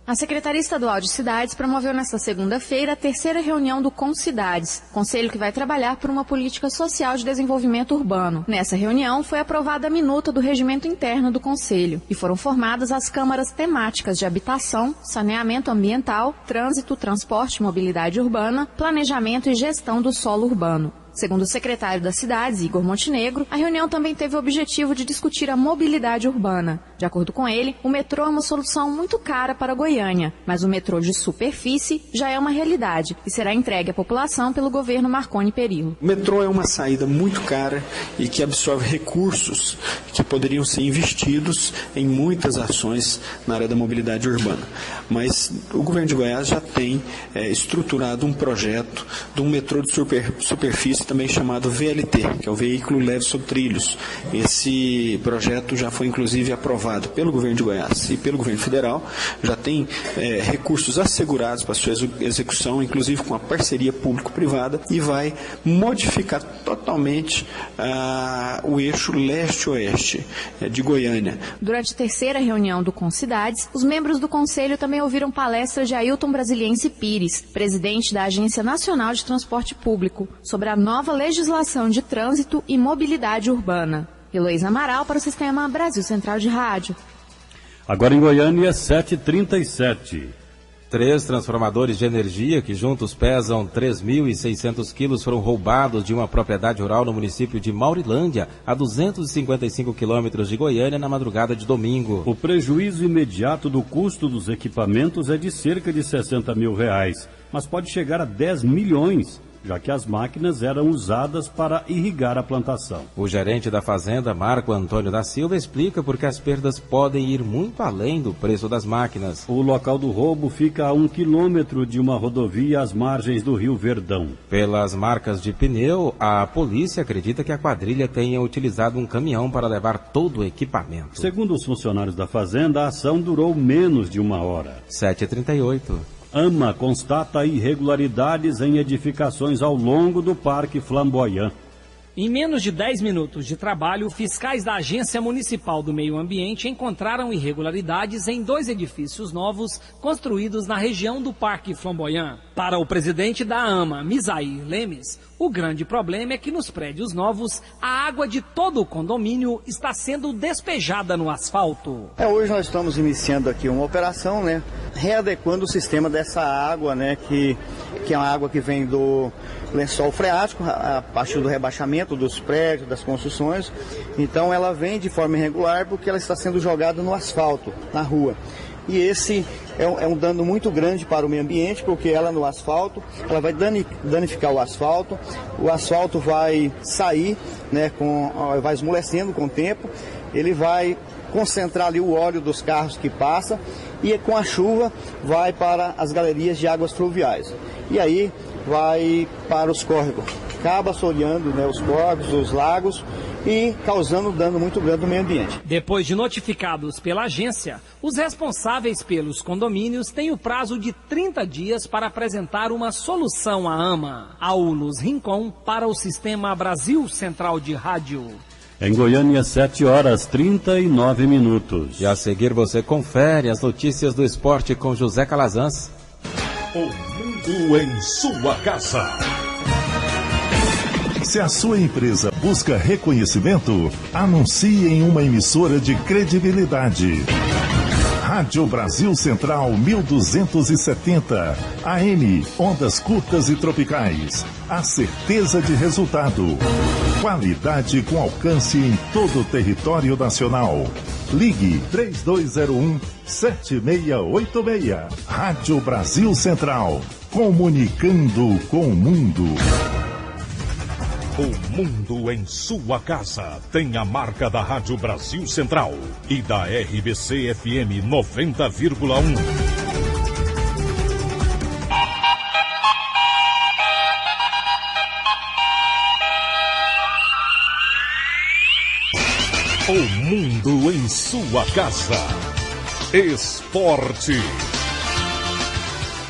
A Secretaria Estadual de Cidades promoveu nesta segunda-feira a 3ª reunião do Concidades, conselho que vai trabalhar por uma política social de desenvolvimento urbano. Nessa reunião foi aprovada a minuta do regimento interno do conselho e foram formadas as câmaras temáticas de habitação, saneamento ambiental, trânsito, transporte e mobilidade urbana, planejamento e gestão do solo urbano. Segundo o secretário das Cidades, Igor Montenegro, a reunião também teve o objetivo de discutir a mobilidade urbana. De acordo com ele, o metrô é uma solução muito cara para Goiânia, mas o metrô de superfície já é uma realidade e será entregue à população pelo governo Marconi Perillo. O metrô é uma saída muito cara e que absorve recursos que poderiam ser investidos em muitas ações na área da mobilidade urbana. Mas o governo de Goiás já tem estruturado um projeto de um metrô de superfície também chamado VLT, que é o Veículo Leve sobre Trilhos. Esse projeto já foi inclusive aprovado pelo governo de Goiás e pelo governo federal, já tem recursos assegurados para sua execução, inclusive com a parceria público-privada, e vai modificar totalmente o eixo leste-oeste de Goiânia. Durante a 3ª reunião do Concidades, os membros do conselho também ouviram palestras de Ailton Brasiliense Pires, presidente da Agência Nacional de Transporte Público, sobre a nova legislação de trânsito e mobilidade urbana. Heloísa Amaral para o Sistema Brasil Central de Rádio. Agora em Goiânia, 7h37. 3 transformadores de energia, que juntos pesam 3.600 quilos, foram roubados de uma propriedade rural no município de Maurilândia, a 255 quilômetros de Goiânia, na madrugada de domingo. O prejuízo imediato do custo dos equipamentos é de cerca de R$60 mil, mas pode chegar a 10 milhões. Já que as máquinas eram usadas para irrigar a plantação. O gerente da fazenda, Marco Antônio da Silva, explica porque as perdas podem ir muito além do preço das máquinas. O local do roubo fica a 1 quilômetro de uma rodovia às margens do Rio Verdão. Pelas marcas de pneu, a polícia acredita que a quadrilha tenha utilizado um caminhão para levar todo o equipamento. Segundo os funcionários da fazenda, a ação durou menos de 1 hora. 7h38. AMA constata irregularidades em edificações ao longo do Parque Flamboyant. Em menos de 10 minutos de trabalho, fiscais da Agência Municipal do Meio Ambiente encontraram irregularidades em 2 edifícios novos construídos na região do Parque Flamboyant. Para o presidente da AMA, Misair Lemes, o grande problema é que nos prédios novos, a água de todo o condomínio está sendo despejada no asfalto. Hoje nós estamos iniciando aqui uma operação, readequando o sistema dessa água, que é uma água que vem do lençol freático, a partir do rebaixamento dos prédios, das construções. Então ela vem de forma irregular porque ela está sendo jogada no asfalto, na rua. E esse é um dano muito grande para o meio ambiente, porque ela no asfalto, ela vai danificar o asfalto vai sair, vai esmorecendo com o tempo, ele vai concentrar ali o óleo dos carros que passam e com a chuva vai para as galerias de águas fluviais. E aí vai para os córregos, acaba assoreando os córregos, os lagos, e causando dano muito grande no meio ambiente. Depois de notificados pela agência, os responsáveis pelos condomínios têm o prazo de 30 dias para apresentar uma solução à AMA. Aulus Rincon para o Sistema Brasil Central de Rádio. Em Goiânia, 7h39. E a seguir você confere as notícias do esporte com José Calazans. O mundo em sua casa. Se a sua empresa busca reconhecimento, anuncie em uma emissora de credibilidade. Rádio Brasil Central 1270, AM, ondas curtas e tropicais. A certeza de resultado. Qualidade com alcance em todo o território nacional. Ligue 3201-7686. Rádio Brasil Central. Comunicando com o mundo. O mundo em sua casa tem a marca da Rádio Brasil Central e da RBC FM 90,1. O mundo em sua casa. Esporte.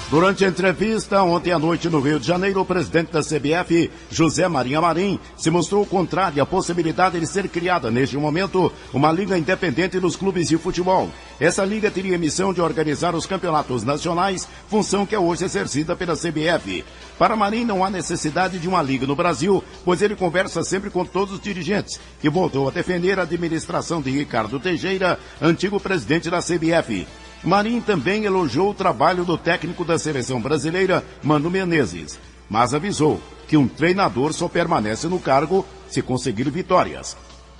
Durante a entrevista ontem à noite no Rio de Janeiro, o presidente da CBF, José Maria Marim, se mostrou contrário à possibilidade de ser criada, neste momento, uma liga independente dos clubes de futebol. Essa liga teria a missão de organizar os campeonatos nacionais, função que é hoje exercida pela CBF. Para Marim, não há necessidade de uma liga no Brasil, pois ele conversa sempre com todos os dirigentes, e voltou a defender a administração de Ricardo Teixeira, antigo presidente da CBF. Marim também elogiou o trabalho do técnico da seleção brasileira, Mano Menezes, mas avisou que um treinador só permanece no cargo se conseguir vitórias.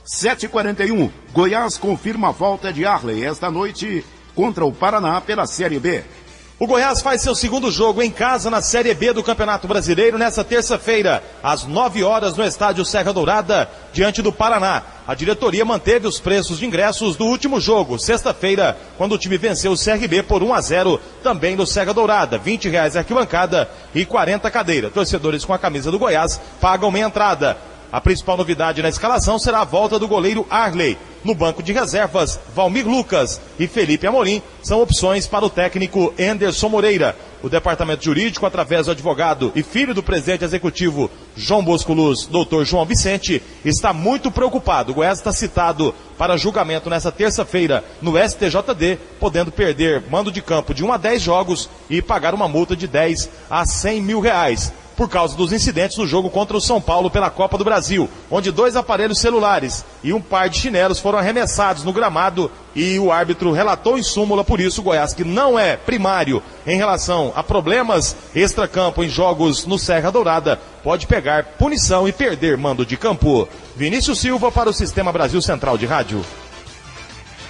7h41, Goiás confirma a volta de Arley esta noite contra o Paraná pela Série B. O Goiás faz seu segundo jogo em casa na Série B do Campeonato Brasileiro nesta terça-feira, às 9h no estádio Serra Dourada, diante do Paraná. A diretoria manteve os preços de ingressos do último jogo, sexta-feira, quando o time venceu o CRB por 1-0, também no Serra Dourada, R$20 a arquibancada e 40 cadeira. Torcedores com a camisa do Goiás pagam meia entrada. A principal novidade na escalação será a volta do goleiro Arley. No banco de reservas, Valmir Lucas e Felipe Amorim são opções para o técnico Anderson Moreira. O departamento jurídico, através do advogado e filho do presidente executivo João Bosco Luz, doutor João Vicente, está muito preocupado. O Goiás está citado para julgamento nesta terça-feira no STJD, podendo perder mando de campo de 1 a 10 jogos e pagar uma multa de 10 a 100 mil reais. Por causa dos incidentes no jogo contra o São Paulo pela Copa do Brasil, onde 2 aparelhos celulares e um par de chinelos foram arremessados no gramado e o árbitro relatou em súmula. Por isso o Goiás, que não é primário em relação a problemas extracampo em jogos no Serra Dourada, pode pegar punição e perder mando de campo. Vinícius Silva para o Sistema Brasil Central de Rádio.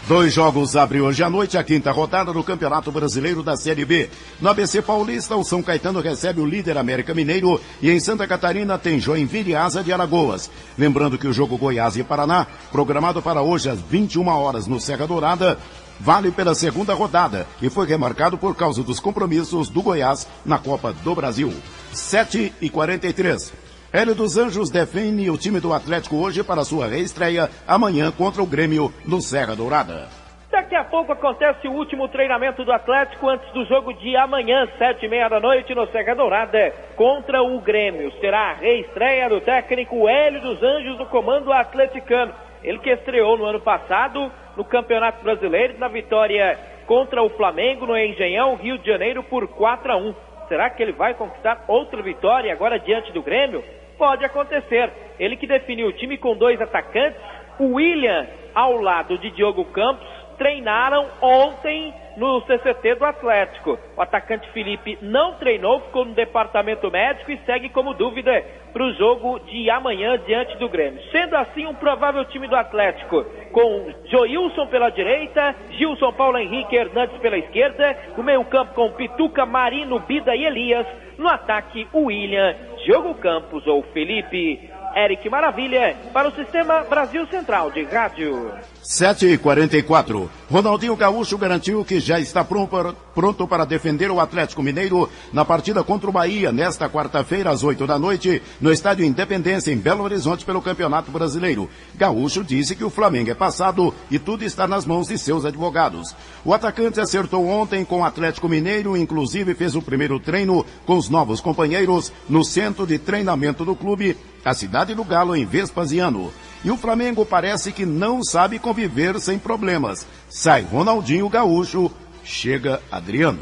2 jogos abrem hoje à noite a 5ª rodada do Campeonato Brasileiro da Série B. No ABC Paulista, o São Caetano recebe o líder América Mineiro e em Santa Catarina tem Joinville e Asa de Alagoas. Lembrando que o jogo Goiás e Paraná, programado para hoje às 21h no Serra Dourada, vale pela 2ª rodada e foi remarcado por causa dos compromissos do Goiás na Copa do Brasil. 7h43. Hélio dos Anjos define o time do Atlético hoje para sua reestreia amanhã contra o Grêmio no Serra Dourada. Daqui a pouco acontece o último treinamento do Atlético antes do jogo de amanhã, 7h30 no Serra Dourada, contra o Grêmio. Será a reestreia do técnico Hélio dos Anjos no comando atleticano. Ele que estreou no ano passado no Campeonato Brasileiro, na vitória contra o Flamengo no Engenhão, Rio de Janeiro, por 4-1. Será que ele vai conquistar outra vitória agora diante do Grêmio? Pode acontecer. Ele que definiu o time com 2 atacantes, o William ao lado de Diogo Campos, treinaram ontem no CCT do Atlético. O atacante Felipe não treinou, ficou no departamento médico e segue como dúvida para o jogo de amanhã diante do Grêmio. Sendo assim, um provável time do Atlético com Joilson pela direita, Gilson, Paulo Henrique, Hernandes pela esquerda, o meio campo com Pituca, Marino, Bida e Elias, no ataque o William, Diogo Campos ou Felipe. Eric Maravilha, para o Sistema Brasil Central de Rádio. 7h44. Ronaldinho Gaúcho garantiu que já está pronto para defender o Atlético Mineiro na partida contra o Bahia, nesta quarta-feira, às 8 da noite, no Estádio Independência, em Belo Horizonte, pelo Campeonato Brasileiro. Gaúcho disse que o Flamengo é passado e tudo está nas mãos de seus advogados. O atacante acertou ontem com o Atlético Mineiro, inclusive fez o primeiro treino com os novos companheiros no centro de treinamento do clube, a Cidade do Galo, em Vespasiano. E o Flamengo parece que não sabe conviver sem problemas. Sai Ronaldinho Gaúcho, chega Adriano.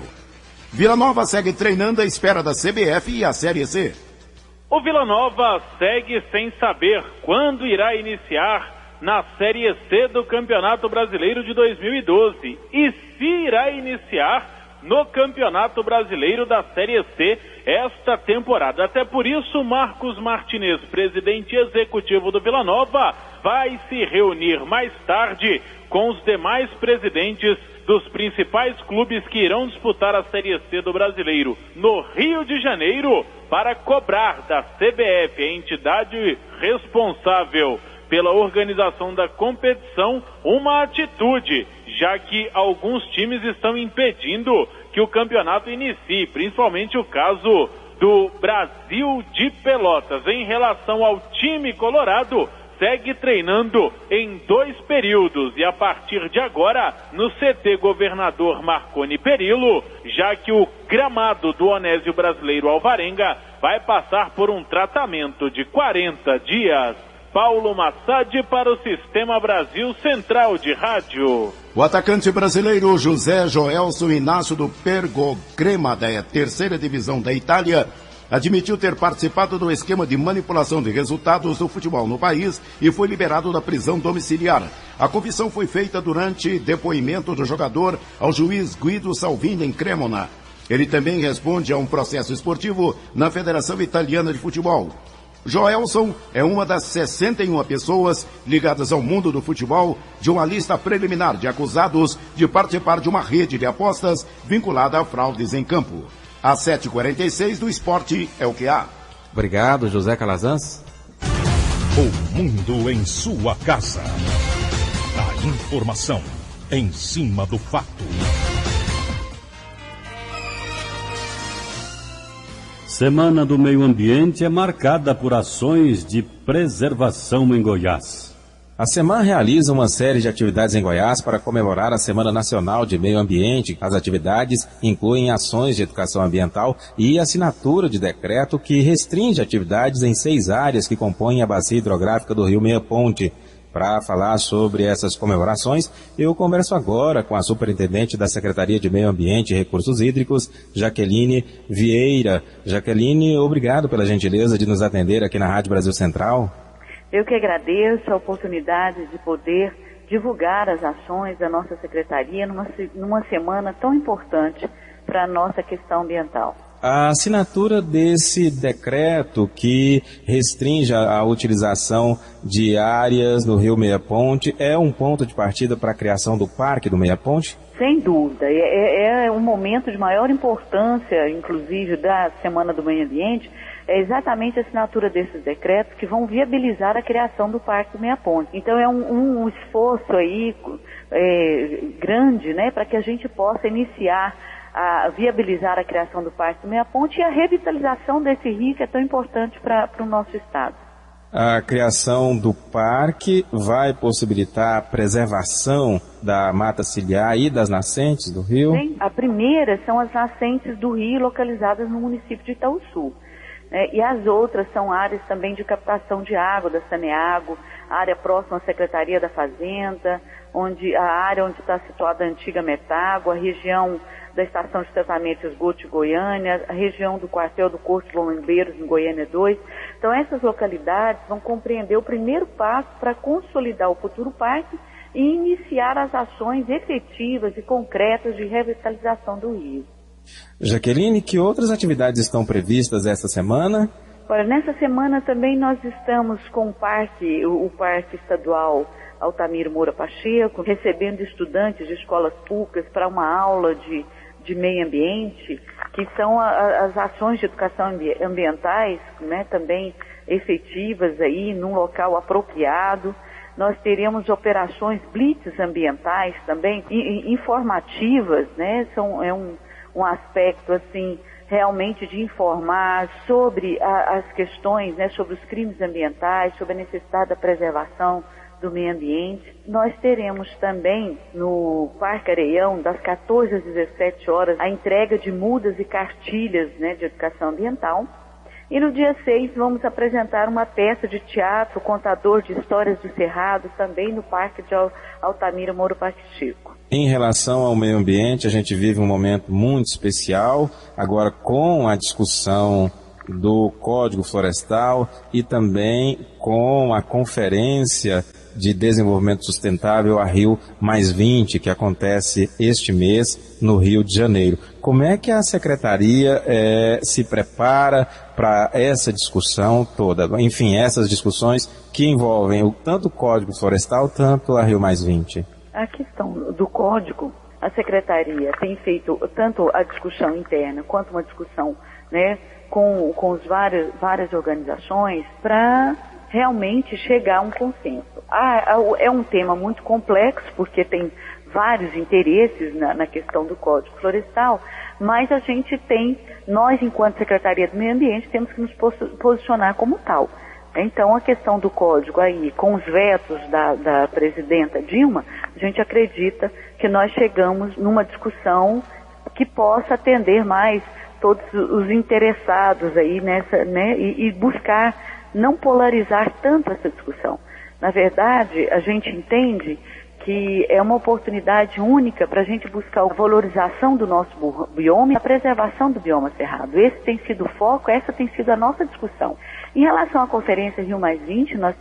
Vila Nova segue treinando à espera da CBF e a Série C. O Vila Nova segue sem saber quando irá iniciar na Série C do Campeonato Brasileiro de 2012 e se irá iniciar no Campeonato Brasileiro da Série C esta temporada. Até por isso, Marcos Martinez, presidente executivo do Vila Nova, vai se reunir mais tarde com os demais presidentes dos principais clubes que irão disputar a Série C do Brasileiro no Rio de Janeiro para cobrar da CBF, a entidade responsável pela organização da competição, uma atitude, já que alguns times estão impedindo que o campeonato inicie, principalmente o caso do Brasil de Pelotas. Em relação ao time colorado, segue treinando em 2 períodos e a partir de agora no CT Governador Marconi Perillo, já que o gramado do Onésio Brasileiro Alvarenga vai passar por um tratamento de 40 dias. Paulo Massad para o Sistema Brasil Central de Rádio. O atacante brasileiro José Joelson Inácio do Pergogrema, da 3ª Divisão da Itália, admitiu ter participado do esquema de manipulação de resultados do futebol no país e foi liberado da prisão domiciliar. A confissão foi feita durante depoimento do jogador ao juiz Guido Salvini em Cremona. Ele também responde a um processo esportivo na Federação Italiana de Futebol. Joelson é uma das 61 pessoas ligadas ao mundo do futebol de uma lista preliminar de acusados de participar de uma rede de apostas vinculada a fraudes em campo. Às 7h46 do esporte é o que há. Obrigado, José Calazans. O mundo em sua casa. A informação em cima do fato. Semana do Meio Ambiente é marcada por ações de preservação em Goiás. A SEMAN realiza uma série de atividades em Goiás para comemorar a Semana Nacional de Meio Ambiente. As atividades incluem ações de educação ambiental e assinatura de decreto que restringe atividades em 6 áreas que compõem a bacia hidrográfica do Rio Meia Ponte. Para falar sobre essas comemorações, eu converso agora com a superintendente da Secretaria de Meio Ambiente e Recursos Hídricos, Jaqueline Vieira. Jaqueline, obrigado pela gentileza de nos atender aqui na Rádio Brasil Central. Eu que agradeço a oportunidade de poder divulgar as ações da nossa Secretaria numa semana tão importante para a nossa questão ambiental. A assinatura desse decreto que restringe a utilização de áreas no Rio Meia Ponte é um ponto de partida para a criação do Parque do Meia Ponte? Sem dúvida. É um momento de maior importância, inclusive, da Semana do Meio Ambiente, é exatamente a assinatura desses decretos que vão viabilizar a criação do Parque do Meia Ponte. Então é um esforço aí grande, né, para que a gente possa iniciar a viabilizar a criação do Parque do Meia Ponte e a revitalização desse rio que é tão importante para o nosso estado. A criação do parque vai possibilitar a preservação da mata ciliar e das nascentes do rio? Sim, a primeira são as nascentes do rio localizadas no município de Itaúsu. E as outras são áreas também de captação de água da Saneago, a área próxima à Secretaria da Fazenda, a área onde está situada a antiga Metágua, a região da Estação de Tratamento de Esgoto de Goiânia, a região do quartel do Corpo de Lombeiros, em Goiânia 2. Então essas localidades vão compreender o primeiro passo para consolidar o futuro parque e iniciar as ações efetivas e concretas de revitalização do rio. Jaqueline, que outras atividades estão previstas essa semana? Olha, nessa semana também nós estamos com o Parque Estadual Altamiro Moura Pacheco, recebendo estudantes de escolas públicas para uma aula de meio ambiente, que são as ações de educação ambientais, né, também efetivas aí num local apropriado. Nós teremos operações blitz ambientais também, informativas, né? É um aspecto assim realmente de informar sobre as questões, né, sobre os crimes ambientais, sobre a necessidade da preservação do meio ambiente. Nós teremos também no Parque Areião, das 14 às 17 horas, a entrega de mudas e cartilhas, né, de educação ambiental. E no dia 6 vamos apresentar uma peça de teatro, Contador de Histórias do Cerrado, também no Parque de Altamira Moro Pacheco. Em relação ao meio ambiente, a gente vive um momento muito especial, agora com a discussão do Código Florestal e também com a Conferência de Desenvolvimento Sustentável, a Rio+20, que acontece este mês no Rio de Janeiro. Como é que a Secretaria se prepara para essa discussão toda? Enfim, essas discussões que envolvem tanto o Código Florestal, tanto a Rio+20. A questão do Código, a Secretaria tem feito tanto a discussão interna quanto uma discussão, né, com várias organizações para realmente chegar a um consenso. É um tema muito complexo, porque tem vários interesses na questão do Código Florestal, mas nós, enquanto Secretaria do Meio Ambiente, temos que nos posicionar como tal. Então, a questão do Código aí, com os vetos da presidenta Dilma, a gente acredita que nós chegamos numa discussão que possa atender mais todos os interessados aí nessa, né, e buscar não polarizar tanto essa discussão. Na verdade, a gente entende que é uma oportunidade única para a gente buscar a valorização do nosso bioma e a preservação do bioma cerrado. Esse tem sido o foco, essa tem sido a nossa discussão. Em relação à Conferência Rio+20, nós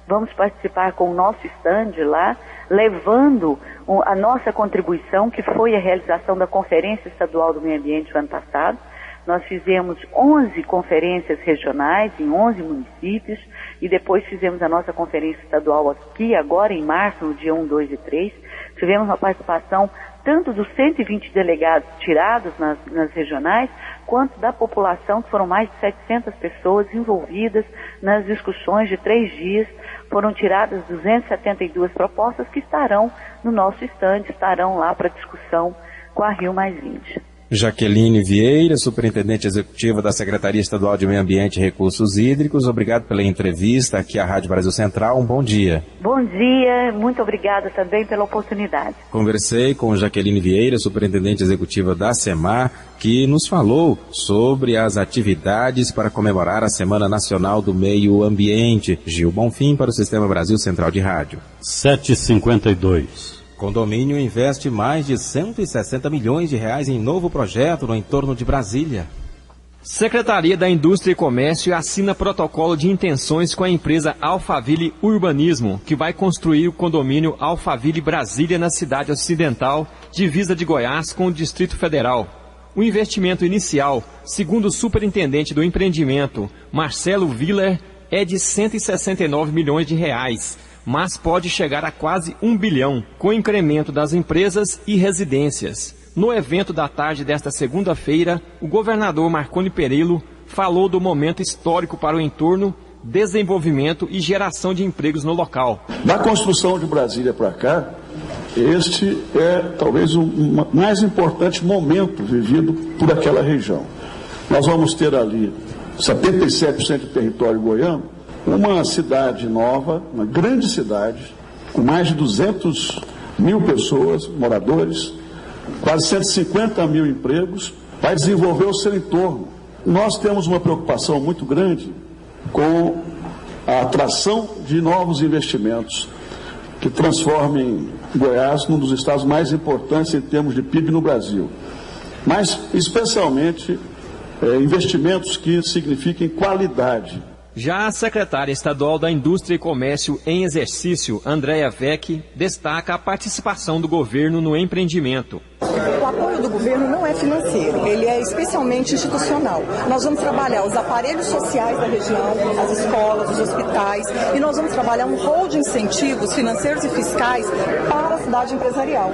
vamos participar com o nosso stand lá, levando a nossa contribuição, que foi a realização da Conferência Estadual do Meio Ambiente no ano passado. Nós fizemos 11 conferências regionais em 11 municípios e depois fizemos a nossa conferência estadual aqui, agora em março, no dia 1, 2 e 3. Tivemos uma participação tanto dos 120 delegados tirados nas regionais, quanto da população, que foram mais de 700 pessoas envolvidas nas discussões de 3 dias. Foram tiradas 272 propostas que estarão no nosso stand, estarão lá para discussão com a Rio+20. Jaqueline Vieira, superintendente executiva da Secretaria Estadual de Meio Ambiente e Recursos Hídricos, obrigado pela entrevista aqui à Rádio Brasil Central, um bom dia. Bom dia, muito obrigada também pela oportunidade. Conversei com Jaqueline Vieira, superintendente executiva da SEMAR, que nos falou sobre as atividades para comemorar a Semana Nacional do Meio Ambiente. Gil Bonfim para o Sistema Brasil Central de Rádio. 7h52. Condomínio investe mais de 160 milhões de reais em novo projeto no entorno de Brasília. Secretaria da Indústria e Comércio assina protocolo de intenções com a empresa Alphaville Urbanismo, que vai construir o condomínio Alphaville Brasília na cidade ocidental, divisa de Goiás com o Distrito Federal. O investimento inicial, segundo o superintendente do empreendimento, Marcelo Willer, é de 169 milhões de reais. Mas pode chegar a quase 1 bilhão, com incremento das empresas e residências. No evento da tarde desta segunda-feira, o governador Marconi Perillo falou do momento histórico para o entorno, desenvolvimento e geração de empregos no local. Da construção de Brasília para cá, este é talvez o mais importante momento vivido por aquela região. Nós vamos ter ali 77% do território goiano, uma cidade nova, uma grande cidade, com mais de 200 mil pessoas, moradores, quase 150 mil empregos, vai desenvolver o seu entorno. Nós temos uma preocupação muito grande com a atração de novos investimentos que transformem Goiás num dos estados mais importantes em termos de PIB no Brasil. Mas, especialmente, investimentos que signifiquem qualidade. Já a secretária estadual da Indústria e Comércio em exercício, Andréa Vec, destaca a participação do governo no empreendimento. O apoio do do governo não é financeiro, ele é especialmente institucional. Nós vamos trabalhar os aparelhos sociais da região, as escolas, os hospitais, e nós vamos trabalhar um rol de incentivos financeiros e fiscais para a cidade empresarial,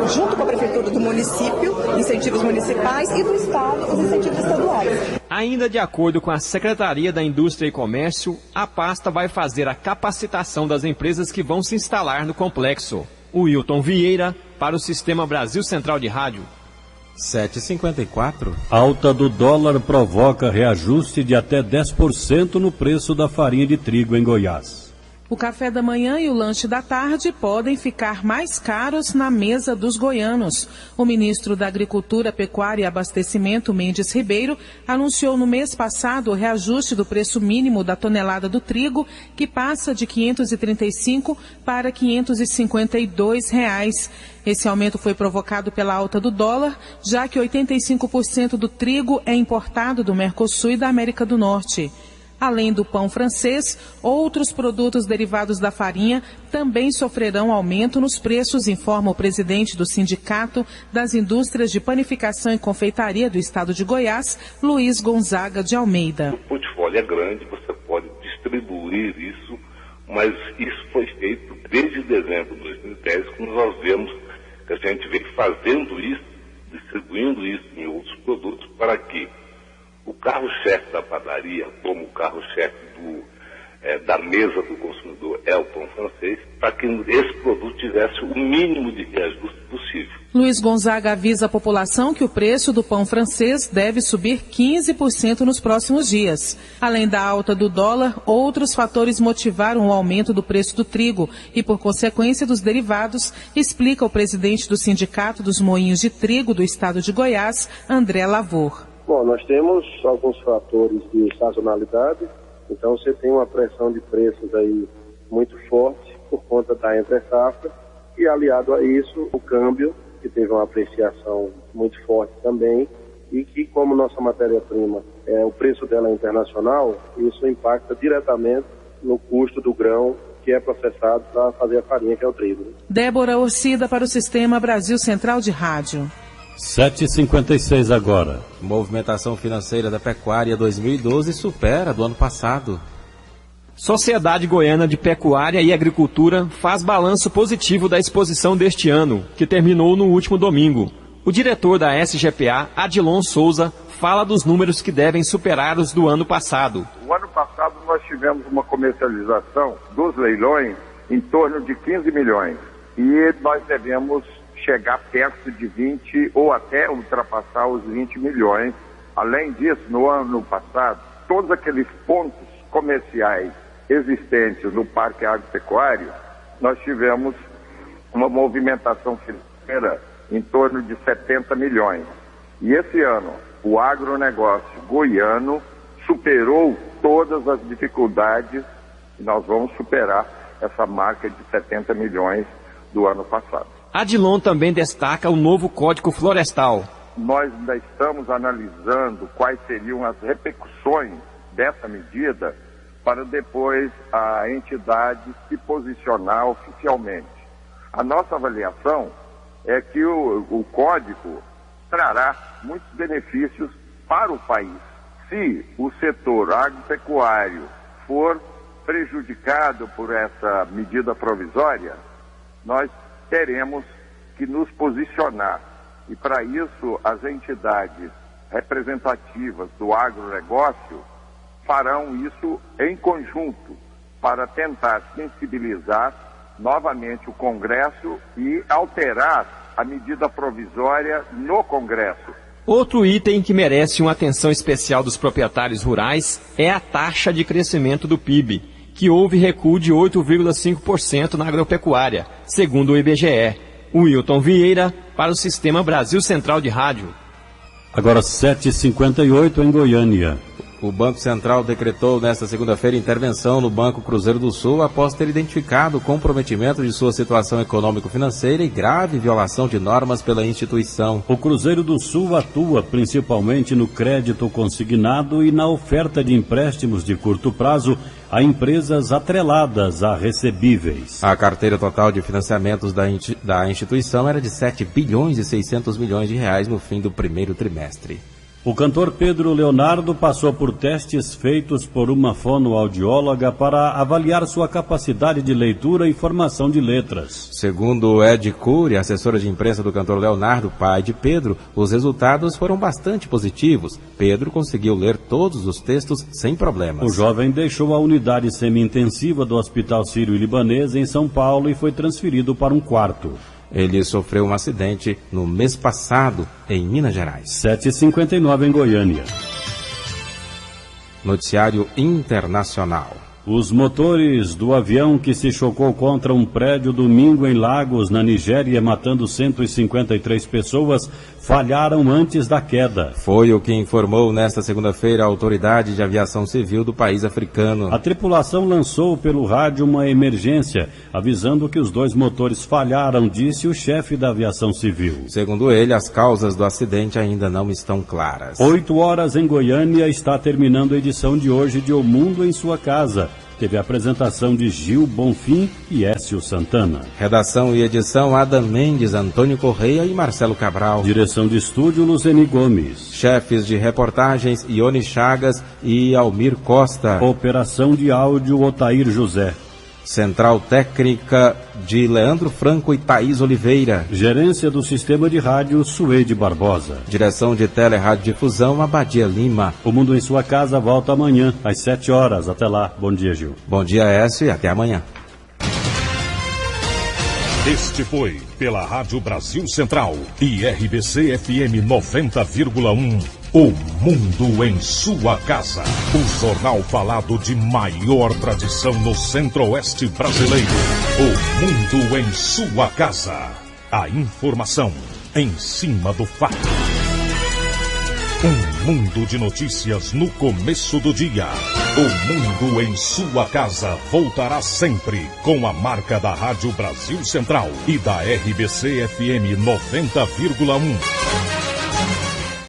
junto com a prefeitura do município, incentivos municipais, e do estado, os incentivos estaduais. Ainda de acordo com a Secretaria da Indústria e Comércio, a pasta vai fazer a capacitação das empresas que vão se instalar no complexo. O Wilton Vieira, para o Sistema Brasil Central de Rádio. 7,54. Alta do dólar provoca reajuste de até 10% no preço da farinha de trigo em Goiás. O café da manhã e o lanche da tarde podem ficar mais caros na mesa dos goianos. O ministro da Agricultura, Pecuária e Abastecimento, Mendes Ribeiro, anunciou no mês passado o reajuste do preço mínimo da tonelada do trigo, que passa de R$ 535 para R$ 552. Esse aumento foi provocado pela alta do dólar, já que 85% do trigo é importado do Mercosul e da América do Norte. Além do pão francês, outros produtos derivados da farinha também sofrerão aumento nos preços, informa o presidente do Sindicato das Indústrias de Panificação e Confeitaria do Estado de Goiás, Luiz Gonzaga de Almeida. O portfólio é grande, você pode distribuir isso, mas isso foi feito desde dezembro de 2010, quando nós vemos que a gente vem fazendo isso, distribuindo isso em outros produtos, para que o carro-chefe da padaria, como o carro-chefe da mesa do consumidor é o pão francês, para que esse produto tivesse o mínimo de reajuste possível. Luiz Gonzaga avisa a população que o preço do pão francês deve subir 15% nos próximos dias. Além da alta do dólar, outros fatores motivaram o aumento do preço do trigo e, por consequência, dos derivados, explica o presidente do Sindicato dos Moinhos de Trigo do Estado de Goiás, André Lavor. Bom, nós temos alguns fatores de sazonalidade, então você tem uma pressão de preços aí muito forte por conta da entre-safra e aliado a isso o câmbio, que teve uma apreciação muito forte também e que, como nossa matéria-prima, o preço dela é internacional, isso impacta diretamente no custo do grão que é processado para fazer a farinha, que é o trigo. Débora Orcida para o Sistema Brasil Central de Rádio. 7h56 agora. Movimentação financeira da pecuária 2012 supera a do ano passado. Sociedade Goiana de Pecuária e Agricultura faz balanço positivo da exposição deste ano, que terminou no último domingo. O diretor da SGPA, Adilon Souza, fala dos números que devem superar os do ano passado. O ano passado nós tivemos uma comercialização dos leilões em torno de 15 milhões. E nós devemos chegar perto de 20 ou até ultrapassar os 20 milhões. Além disso, no ano passado, todos aqueles pontos comerciais existentes no Parque Agropecuário, nós tivemos uma movimentação financeira em torno de 70 milhões. E esse ano, o agronegócio goiano superou todas as dificuldades e nós vamos superar essa marca de 70 milhões do ano passado. Adilon também destaca o novo Código Florestal. Nós ainda estamos analisando quais seriam as repercussões dessa medida para depois a entidade se posicionar oficialmente. A nossa avaliação é que o código trará muitos benefícios para o país. Se o setor agropecuário for prejudicado por essa medida provisória, nós teremos que nos posicionar. E para isso, as entidades representativas do agronegócio farão isso em conjunto para tentar sensibilizar novamente o Congresso e alterar a medida provisória no Congresso. Outro item que merece uma atenção especial dos proprietários rurais é a taxa de crescimento do PIB, que houve recuo de 8,5% na agropecuária, segundo o IBGE. O Wilton Vieira para o Sistema Brasil Central de Rádio. Agora 7h58 em Goiânia. O Banco Central decretou nesta segunda-feira intervenção no Banco Cruzeiro do Sul após ter identificado o comprometimento de sua situação econômico-financeira e grave violação de normas pela instituição. O Cruzeiro do Sul atua principalmente no crédito consignado e na oferta de empréstimos de curto prazo a empresas atreladas a recebíveis. A carteira total de financiamentos da instituição era de 7 bilhões e 600 milhões de reais no fim do primeiro trimestre. O cantor Pedro Leonardo passou por testes feitos por uma fonoaudióloga para avaliar sua capacidade de leitura e formação de letras. Segundo Ed Cury, assessora de imprensa do cantor Leonardo, pai de Pedro, os resultados foram bastante positivos. Pedro conseguiu ler todos os textos sem problemas. O jovem deixou a unidade semi-intensiva do Hospital Sírio-Libanês em São Paulo e foi transferido para um quarto. Ele sofreu um acidente no mês passado em Minas Gerais. 7h59 em Goiânia. Noticiário internacional. Os motores do avião que se chocou contra um prédio domingo em Lagos, na Nigéria, matando 153 pessoas, falharam antes da queda. Foi o que informou nesta segunda-feira a Autoridade de Aviação Civil do país africano. A tripulação lançou pelo rádio uma emergência, avisando que os 2 motores falharam, disse o chefe da aviação civil. Segundo ele, as causas do acidente ainda não estão claras. 8h em Goiânia, está terminando a edição de hoje de O Mundo em Sua Casa. Teve a apresentação de Gil Bonfim e Écio Santana. Redação e edição Adam Mendes, Antônio Correia e Marcelo Cabral. Direção de estúdio Luzeni Gomes. Chefes de reportagens Ione Chagas e Almir Costa. Operação de áudio Otair José. Central técnica de Leandro Franco e Thaís Oliveira. Gerência do sistema de rádio Suede Barbosa. Direção de Tele-Rádio-Difusão Abadia Lima. O Mundo em Sua Casa volta amanhã às 7h. Até lá. Bom dia, Gil. Bom dia, Écio, e até amanhã. Este foi, pela Rádio Brasil Central e RBC FM 90,1, O Mundo em Sua Casa. O jornal falado de maior tradição no Centro-Oeste brasileiro. O Mundo em Sua Casa. A informação em cima do fato. Um mundo de notícias no começo do dia. O Mundo em Sua Casa voltará sempre com a marca da Rádio Brasil Central e da RBC FM 90,1.